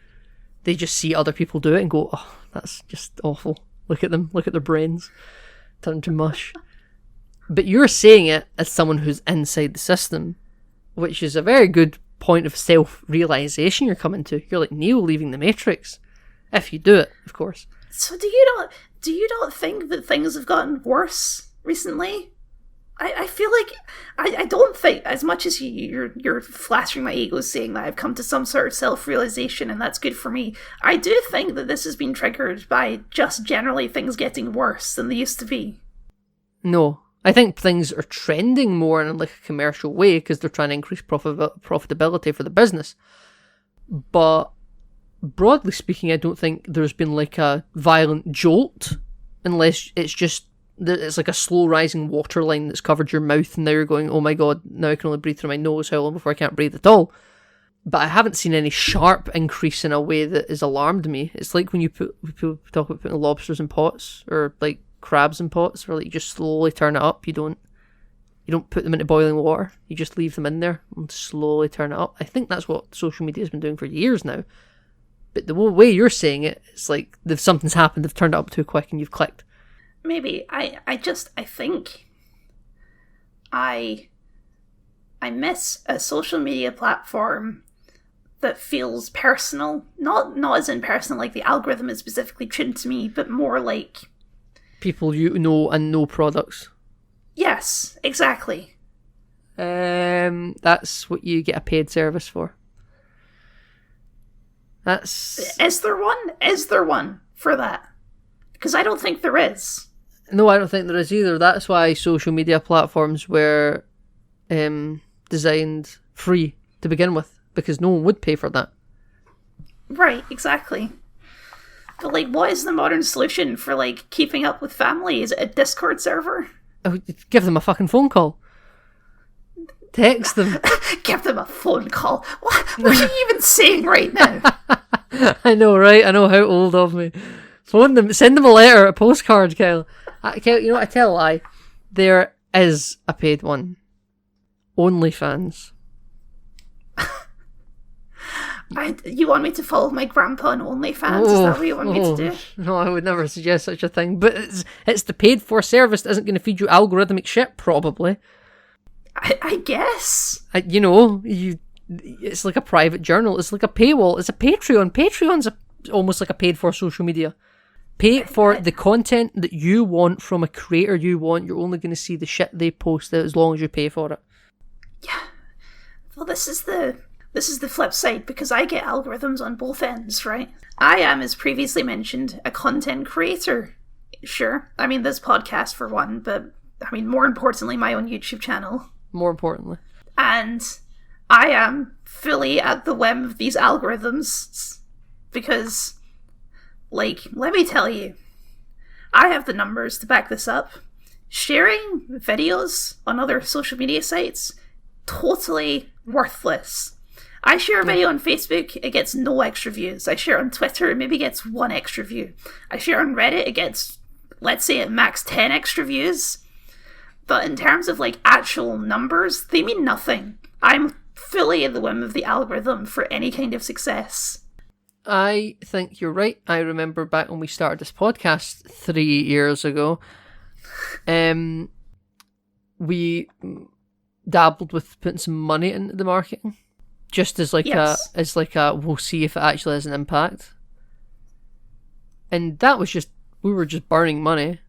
They just see other people do it and go, oh, that's just awful. Look at them. Look at their brains. Turn to mush. But you're saying it as someone who's inside the system, which is a very good point of self-realization you're coming to. You're like Neo leaving the Matrix. If you do it, of course. So do you not think that things have gotten worse recently? I feel like I don't think, as much as you're flattering my ego saying that I've come to some sort of self-realization and that's good for me, I do think that this has been triggered by just generally things getting worse than they used to be. No, I think things are trending more in like a commercial way because they're trying to increase profitability for the business. But broadly speaking, I don't think there's been like a violent jolt, unless it's just it's like a slow rising water line that's covered your mouth, and now you're going, oh my god, now I can only breathe through my nose, how long before I can't breathe at all? But I haven't seen any sharp increase in a way that has alarmed me. It's like when people talk about putting lobsters in pots, or like crabs in pots, where like you just slowly turn it up. You don't put them into boiling water. You just leave them in there and slowly turn it up. I think that's what social media has been doing for years now. But the way you're saying it, it's like if something's happened, they've turned it up too quick and you've clicked. Maybe. I think I miss a social media platform that feels personal. Not as in personal, like the algorithm is specifically tuned to me, but more like... people you know and know products. Yes, exactly. That's what you get a paid service for. Is there one? Is there one for that? Because I don't think there is. No, I don't think there is either. That's why social media platforms were designed free to begin with, because no one would pay for that. Right, exactly. But like, what is the modern solution for like keeping up with family? Is it a Discord server? Oh, give them a fucking phone call. Text them. Give them a phone call. What are you even saying right now? I know, right? I know, how old of me. Phone them, send them a letter, a postcard, Kyle. Kyle, you know what? I tell a lie. There is a paid one. OnlyFans. You want me to follow my grandpa on OnlyFans? Is that what you want me to do? No, I would never suggest such a thing. But it's the paid for service that isn't going to feed you algorithmic shit, probably. I guess. It's like a private journal. It's like a paywall. It's a Patreon. Patreon's almost like a paid for social media. Pay for the content that you want from a creator you want. You're only going to see the shit they post as long as you pay for it. Yeah. Well, this is the flip side, because I get algorithms on both ends, right? I am, as previously mentioned, a content creator. Sure. I mean, this podcast for one, but I mean, more importantly, my own YouTube channel. More importantly. And I am fully at the whim of these algorithms because, like, let me tell you, I have the numbers to back this up. Sharing videos on other social media sites, totally worthless. I share a video on Facebook, it gets no extra views. I share it on Twitter, it maybe gets 1 extra view. I share on Reddit, it gets, let's say, at max 10 extra views. But in terms of, like, actual numbers, they mean nothing. I'm fully at the whim of the algorithm for any kind of success. I think you're right. I remember back when we started this podcast 3 years ago, we dabbled with putting some money into the marketing, just as like a we'll see if it actually has an impact. And that was we were just burning money,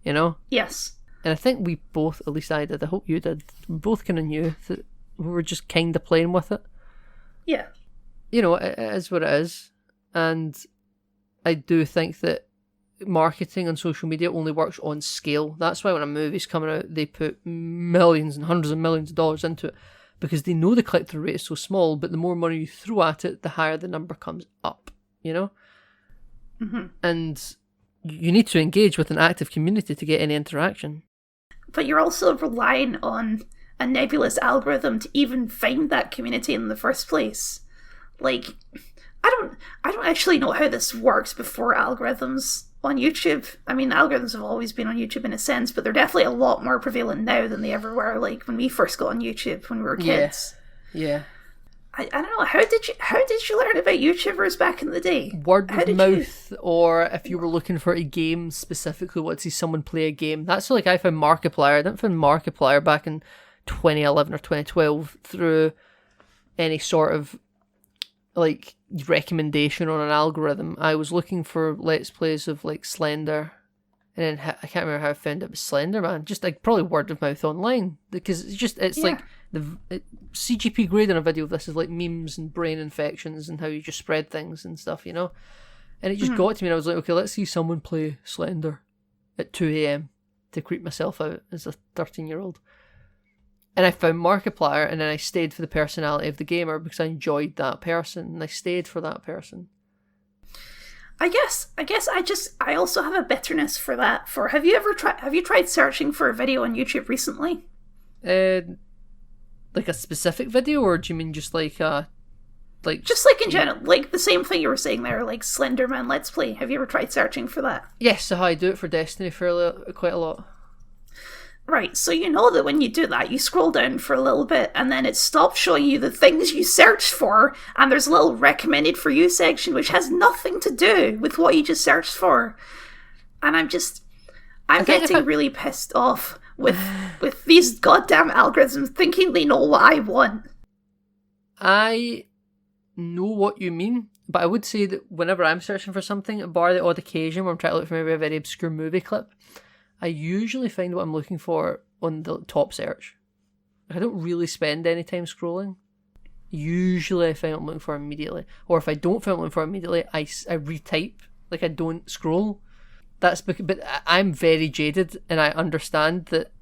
you know? Yes. And I think we both, at least I did, I hope you did, we both kind of knew that we were just kind of playing with it. Yeah. You know, it is what it is. And I do think that marketing on social media only works on scale. That's why when a movie's coming out, they put millions and hundreds of millions of dollars into it, because they know the click-through rate is so small, but the more money you throw at it, the higher the number comes up, you know? Mm-hmm. And you need to engage with an active community to get any interaction. But you're also relying on a nebulous algorithm to even find that community in the first place. Like, I don't actually know how this works before algorithms on YouTube. I mean, algorithms have always been on YouTube in a sense, but they're definitely a lot more prevalent now than they ever were, like, when we first got on YouTube when we were kids. Yeah. I don't know, how did you learn about YouTubers back in the day? Word of mouth, or if you were looking for a game specifically, want to see someone play a game. That's like I found Markiplier. I didn't find Markiplier back in 2011 or 2012 through any sort of like recommendation on an algorithm. I was looking for Let's Plays of like Slender, and then I can't remember how I found it was Slender Man. Just like probably word of mouth online, because it's like CGP grade on a video of this is like memes and brain infections and how you just spread things and stuff, you know. And it just got to me, and I was like, okay, let's see someone play Slender at 2 a.m. to creep myself out as a 13-year-old. And I found Markiplier, and then I stayed for the personality of the gamer because I enjoyed that person, and I stayed for that person. I also have a bitterness for that. Have you tried searching for a video on YouTube recently? Like a specific video, or do you mean just like just like in general, like the same thing you were saying there, like Slenderman Let's Play. Have you ever tried searching for that? Yes, so I do it for Destiny quite a lot. Right, so you know that when you do that, you scroll down for a little bit, and then it stops showing you the things you searched for, and there's a little recommended for you section, which has nothing to do with what you just searched for. And I'm getting really pissed off with these goddamn algorithms thinking they know what I want. I know what you mean, but I would say that whenever I'm searching for something, bar the odd occasion where I'm trying to look for maybe a very obscure movie clip, I usually find what I'm looking for on the top search. I don't really spend any time scrolling. Usually I find what I'm looking for immediately. Or if I don't find what I'm looking for immediately, I retype. Like, I don't scroll. But I'm very jaded, and I understand that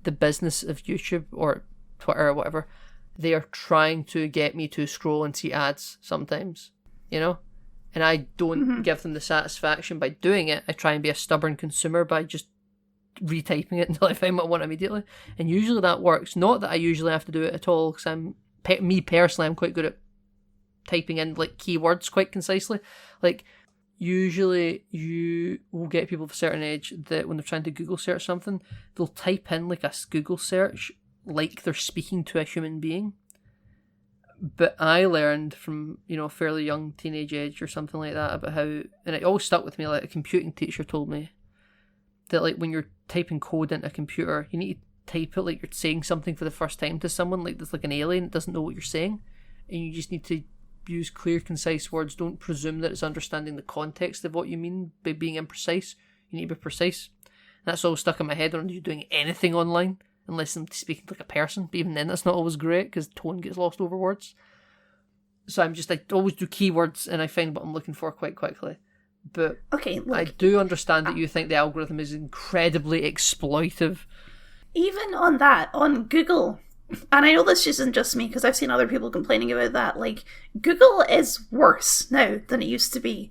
the business of YouTube or Twitter or whatever, they are trying to get me to scroll and see ads sometimes, you know? And I don't give them the satisfaction by doing it. I try and be a stubborn consumer by just retyping it until I find what I want immediately. And usually that works. Not that I usually have to do it at all, because I'm quite good at typing in like keywords quite concisely. Like, usually you will get people of a certain age that when they're trying to Google search something, they'll type in like a Google search like they're speaking to a human being. But I learned from, a fairly young teenage age or something like that about how, and it always stuck with me, like a computing teacher told me that like when you're typing code into a computer, you need to type it like you're saying something for the first time to someone, like there's like an alien that doesn't know what you're saying, and you just need to use clear, concise words. Don't presume that it's understanding the context of what you mean by being imprecise. You need to be precise. And that's always stuck in my head when you're doing anything online, unless I'm speaking like a person. But even then, that's not always great because tone gets lost over words. So I always do keywords and I find what I'm looking for quite quickly. But okay, look, I do understand that you think the algorithm is incredibly exploitive. Even on that, on Google, and I know this isn't just me because I've seen other people complaining about that, like, Google is worse now than it used to be.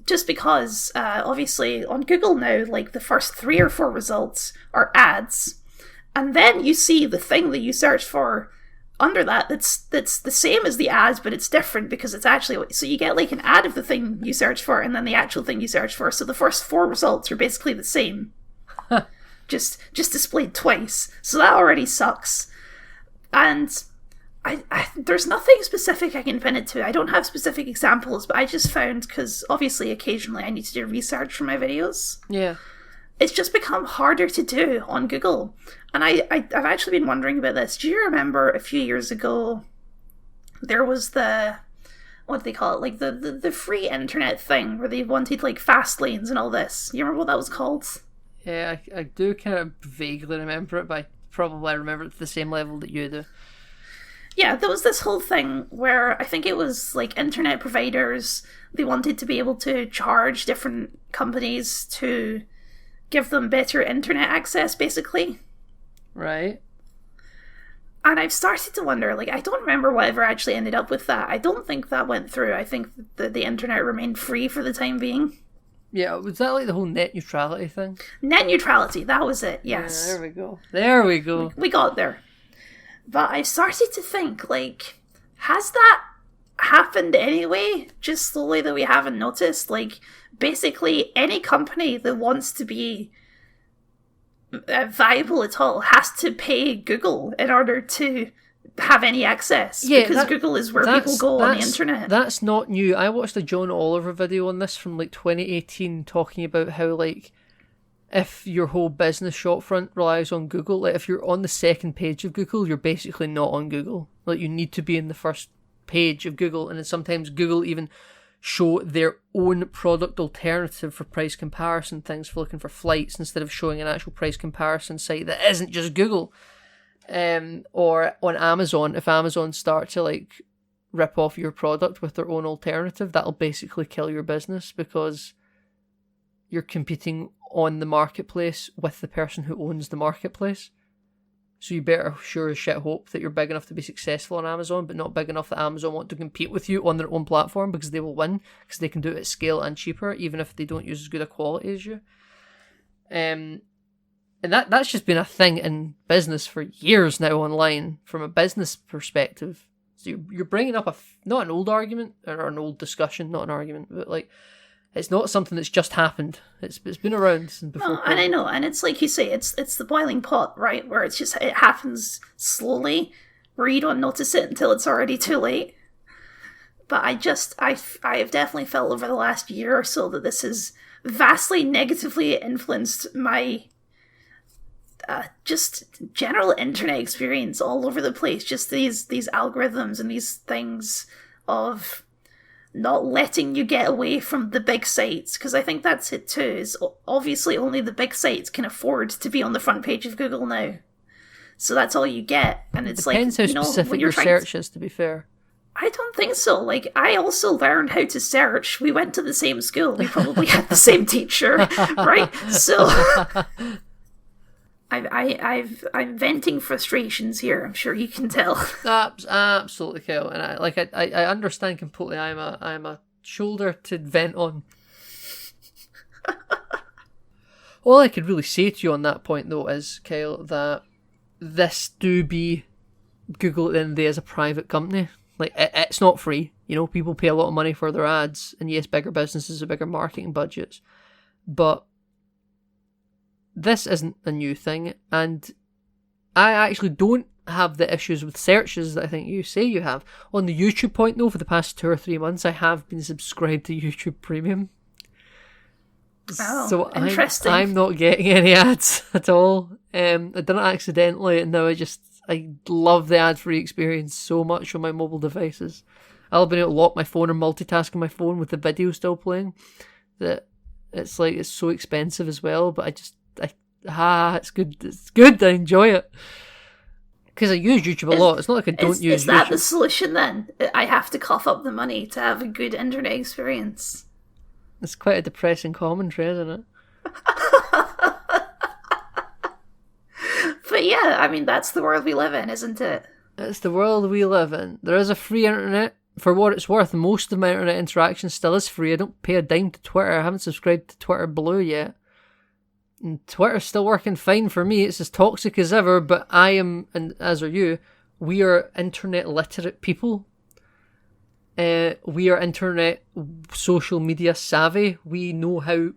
Just because, obviously, on Google now, like, the first 3 or 4 results are ads, and then you see the thing that you searched for under that's the same as the ads, but it's different because it's actually, so you get like an ad of the thing you searched for and then the actual thing you searched for, so the first 4 results are basically the same. just displayed twice, so that already sucks. And I there's nothing specific I can pin it to. I don't have specific examples, but I just found, because obviously occasionally I need to do research for my videos. Yeah. It's just become harder to do on Google. And I've actually been wondering about this. Do you remember a few years ago, there was the, what do they call it? Like the free internet thing where they wanted like fast lanes and all this. You remember what that was called? Yeah, I do kind of vaguely remember it, but I remember it to the same level that you do. Yeah, there was this whole thing where I think it was like internet providers, they wanted to be able to charge different companies to give them better internet access, basically. Right. And I've started to wonder, like, I don't remember whatever actually ended up with that. I don't think that went through. I think that the internet remained free for the time being. Yeah, was that like the whole net neutrality thing? Net neutrality, that was it, yes. Yeah, there we go. We got there. But I've started to think, like, has that happened anyway? Just slowly that we haven't noticed? Like, basically, any company that wants to be viable at all has to pay Google in order to have any access. Yeah, because Google is where people go on the internet. That's not new. I watched a John Oliver video on this from like 2018 talking about how, like, if your whole business shopfront relies on Google, like if you're on the second page of Google, you're basically not on Google. Like, you need to be in the first page of Google, and then sometimes Google even show their own product alternative for price comparison things, for looking for flights, instead of showing an actual price comparison site that isn't just Google. Or on Amazon, if Amazon start to like rip off your product with their own alternative, that'll basically kill your business, because you're competing on the marketplace with the person who owns the marketplace. So you better sure as shit hope that you're big enough to be successful on Amazon, but not big enough that Amazon want to compete with you on their own platform, because they will win, because they can do it at scale and cheaper, even if they don't use as good a quality as you. And that's just been a thing in business for years now online, from a business perspective. So you're bringing up not an old argument, or an old discussion, not an argument, but like, it's not something that's just happened. It's been around since before. No, and I know, and it's like you say, it's the boiling pot, right? Where it happens slowly, where you don't notice it until it's already too late. But I have definitely felt over the last year or so that this has vastly negatively influenced my just general internet experience all over the place. Just these algorithms and these things of not letting you get away from the big sites, because I think that's it too, is obviously only the big sites can afford to be on the front page of Google now. So that's all you get. And it's depends like, how specific your search is, to be fair. I don't think so. Like, I also learned how to search. We went to the same school. We probably had the same teacher, right? So I'm venting frustrations here. I'm sure you can tell. Absolutely, Kyle. And I understand completely. I'm a shoulder to vent on. All I could really say to you on that point, though, is, Kyle, that this do be Google at the end of the day as a private company. Like, it's not free. You know, people pay a lot of money for their ads, and yes, bigger businesses have bigger marketing budgets, but this isn't a new thing, and I actually don't have the issues with searches that I think you say you have. On the YouTube point, though, for the past 2 or 3 months, I have been subscribed to YouTube Premium. Oh, so interesting. I'm not getting any ads at all. I did it accidentally, and now I love the ad-free experience so much on my mobile devices. I've been able to lock my phone or multitask on my phone with the video still playing. That it's like, it's so expensive as well, but it's good. It's good. I enjoy it. Because I use YouTube a lot. It's not like I don't use YouTube. Is that the solution then? I have to cough up the money to have a good internet experience. It's quite a depressing commentary, isn't it? But yeah, I mean, that's the world we live in, isn't it? It's the world we live in. There is a free internet. For what it's worth, most of my internet interaction still is free. I don't pay a dime to Twitter. I haven't subscribed to Twitter Blue yet. And Twitter's still working fine for me. It's as toxic as ever, but I am, and as are you, we are internet literate people. We are internet social media savvy. We know how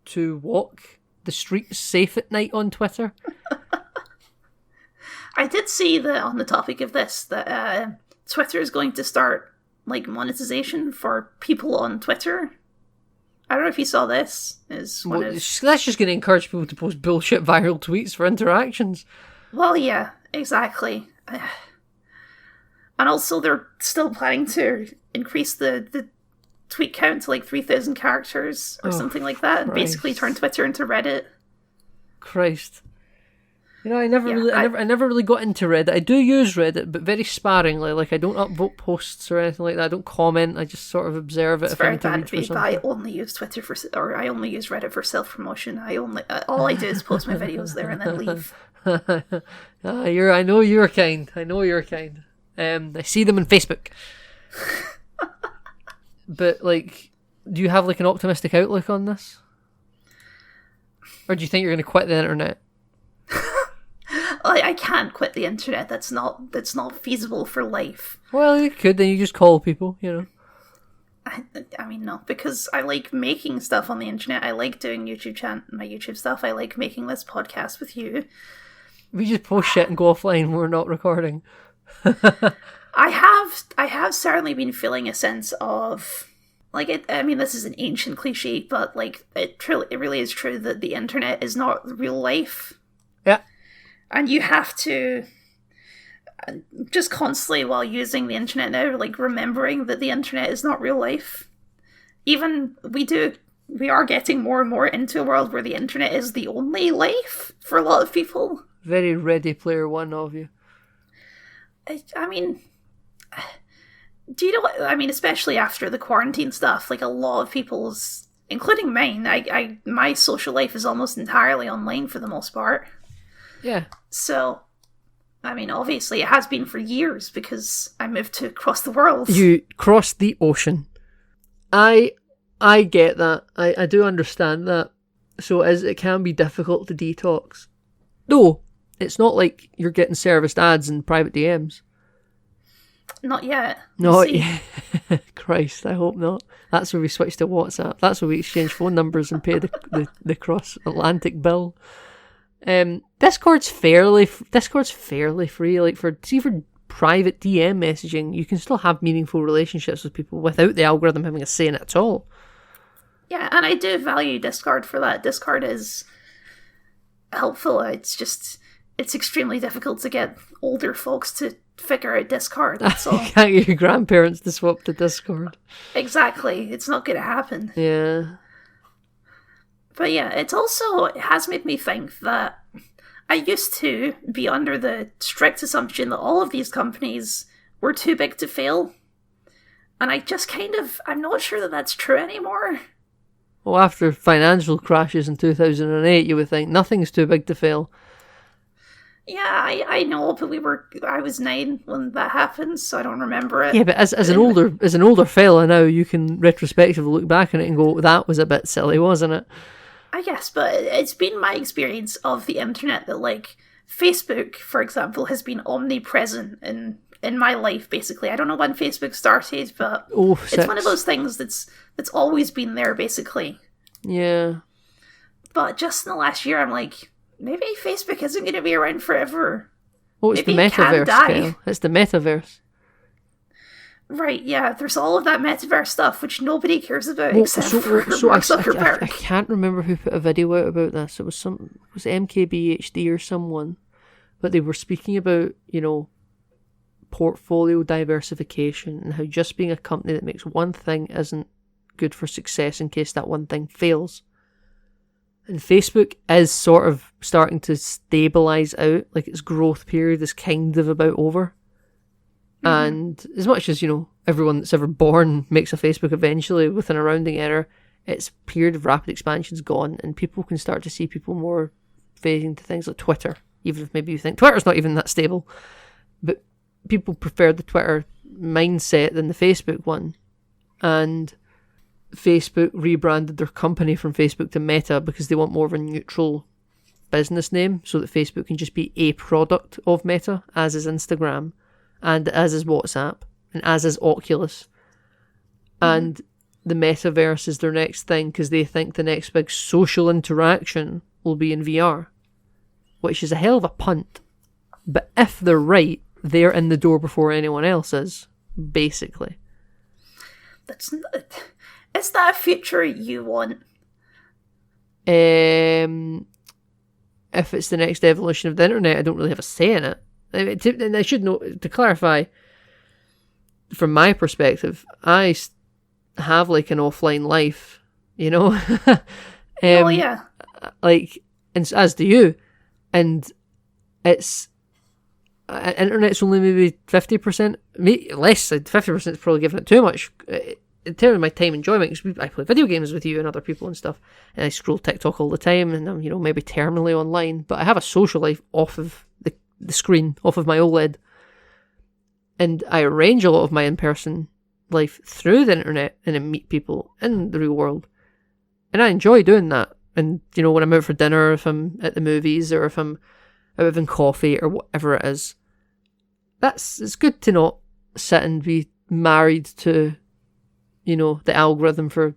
to walk the streets safe at night on Twitter. I did see that on the topic of this, that Twitter is going to start like monetization for people on Twitter. I don't know if you saw this. That's just going to encourage people to post bullshit viral tweets for interactions. Well, yeah, exactly. And also, they're still planning to increase the tweet count to like 3,000 characters or something like that, and basically turn Twitter into Reddit. Christ. You know, I never really got into Reddit. I do use Reddit, but very sparingly. Like, I don't upvote posts or anything like that. I don't comment. I just sort of observe it. It's very bad of me, but I only use Twitter I only use Reddit for self-promotion. All I do is post my videos there and then leave. I know you're kind. I see them on Facebook. But, like, do you have like an optimistic outlook on this? Or do you think you're going to quit the internet? I can't quit the internet. That's not feasible for life. Well, you could. Then you just call people, you know. I mean, no, because I like making stuff on the internet. I like doing my YouTube stuff. I like making this podcast with you. We just post shit and go offline when we're not recording. I have certainly been feeling a sense of, like, I mean, this is an ancient cliche, but like, it really is true that the internet is not real life. Yeah. And you have to just constantly, while using the internet now, like, remembering that the internet is not real life. Even we are getting more and more into a world where the internet is the only life for a lot of people. Very Ready Player One of you. I mean, do you know what I mean? Especially after the quarantine stuff, like, a lot of people's, including mine, my social life is almost entirely online for the most part. Yeah. So I mean, obviously it has been for years because I moved to across the world. You crossed the ocean. I get that. I do understand that. So it can be difficult to detox. No, it's not like you're getting serviced ads and private DMs. Not yet. Not yet. Christ, I hope not. That's where we switch to WhatsApp. That's where we exchange phone numbers and pay the cross-Atlantic bill. Discord's fairly free. Like for private DM messaging, you can still have meaningful relationships with people without the algorithm having a say in it at all. Yeah, and I do value Discord for that. Discord is helpful. It's extremely difficult to get older folks to figure out Discord. That's all. You can't get your grandparents to swap to Discord. Exactly. It's not going to happen. Yeah. But yeah, it has made me think that I used to be under the strict assumption that all of these companies were too big to fail. And I'm not sure that that's true anymore. Well, after financial crashes in 2008, you would think nothing's too big to fail. Yeah, I know, but I was 9 when that happened, so I don't remember it. Yeah, but as an older fella now, you can retrospectively look back on it and go, that was a bit silly, wasn't it? I guess, but it's been my experience of the internet that, like, Facebook, for example, has been omnipresent in my life, basically. I don't know when Facebook started, but it's one of those things that's always been there, basically. Yeah. But just in the last year, I'm like, maybe Facebook isn't going to be around forever. Oh, it's maybe the metaverse, Kyle. It's the metaverse. Right, yeah, there's all of that metaverse stuff, which nobody cares about except for Mark Zuckerberg. I can't remember who put a video out about this. It was MKBHD or someone. But they were speaking about, portfolio diversification and how just being a company that makes one thing isn't good for success in case that one thing fails. And Facebook is sort of starting to stabilise out, like its growth period is kind of about over. Mm-hmm. And as much as, everyone that's ever born makes a Facebook eventually within a rounding error, its period of rapid expansion's gone and people can start to see people more phasing to things like Twitter, even if maybe you think Twitter's not even that stable. But people prefer the Twitter mindset than the Facebook one. And Facebook rebranded their company from Facebook to Meta because they want more of a neutral business name so that Facebook can just be a product of Meta, as is Instagram, and as is WhatsApp, and as is Oculus. And the metaverse is their next thing because they think the next big social interaction will be in VR, which is a hell of a punt. But if they're right, they're in the door before anyone else is, basically. Is that a future you want? If it's the next evolution of the internet, I don't really have a say in it. And I should note, to clarify, from my perspective, I have like an offline life, Oh yeah. Like, and as do you, and it's internet's only maybe 50%, maybe less. 50% is probably giving it too much. In terms of my time enjoyment, because I play video games with you and other people and stuff, and I scroll TikTok all the time, and I'm maybe terminally online, but I have a social life off of the screen, off of my OLED, and I arrange a lot of my in-person life through the internet and I meet people in the real world, and I enjoy doing that. And when I'm out for dinner, if I'm at the movies, or if I'm out having coffee or whatever it is, it's good to not sit and be married to the algorithm for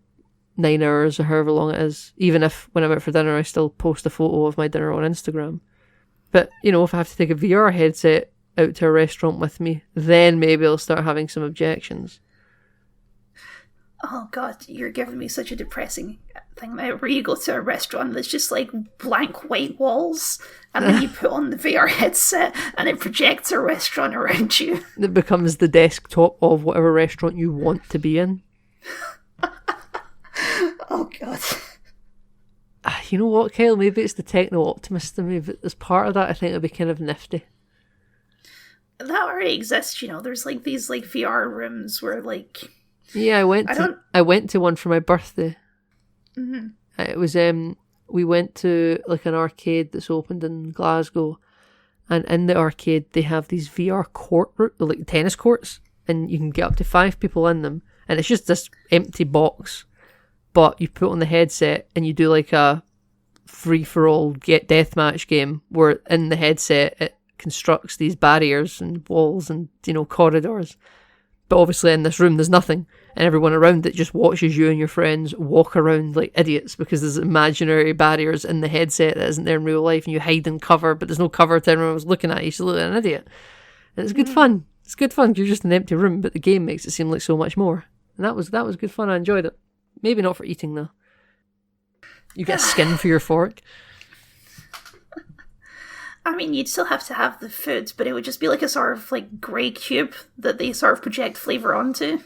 9 hours or however long it is, even if when I'm out for dinner I still post a photo of my dinner on Instagram. But if I have to take a VR headset out to a restaurant with me, then maybe I'll start having some objections. Oh god, you're giving me such a depressing thing now, where you go to a restaurant that's just like blank white walls, and then you put on the VR headset and it projects a restaurant around you. It becomes the desktop of whatever restaurant you want to be in. Oh god. You know what, Kyle? Maybe it's the techno-optimist in me, but as part of that, I think it'd be kind of nifty. That already exists, There's like these like VR rooms where like... Yeah, I went to one for my birthday. Mm-hmm. It was we went to like an arcade that's opened in Glasgow, And in the arcade, they have these VR like tennis courts, and you can get up to 5 people in them. And it's just this empty box, but you put on the headset and you do like a free-for-all deathmatch game where in the headset it constructs these barriers and walls and, corridors. But obviously in this room there's nothing, and everyone around it just watches you and your friends walk around like idiots because there's imaginary barriers in the headset that isn't there in real life, and you hide and cover, but there's no cover to everyone who's looking at you, so you look like an idiot. And it's good fun. It's good fun. You're just an empty room, but the game makes it seem like so much more. And that was good fun. I enjoyed it. Maybe not for eating though. You get skin for your fork. I mean, you'd still have to have the food, but it would just be like a sort of like grey cube that they sort of project flavour onto.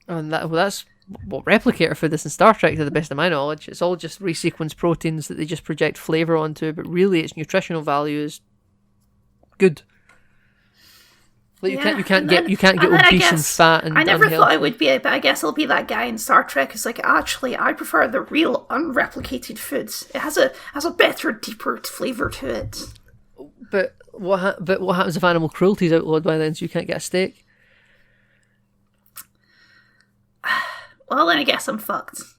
And that's what replicator food is in Star Trek, to the best of my knowledge. It's all just resequenced proteins that they just project flavour onto, but really its nutritional value is good. Like you can't get obese and fat and I never unhealthy. thought it would be it, but I guess it'll be that guy in Star Trek who's like, actually, I prefer the real unreplicated foods. It has a better, deeper flavour to it. But what happens if animal cruelty is outlawed by then, so you can't get a steak? Well, then I guess I'm fucked.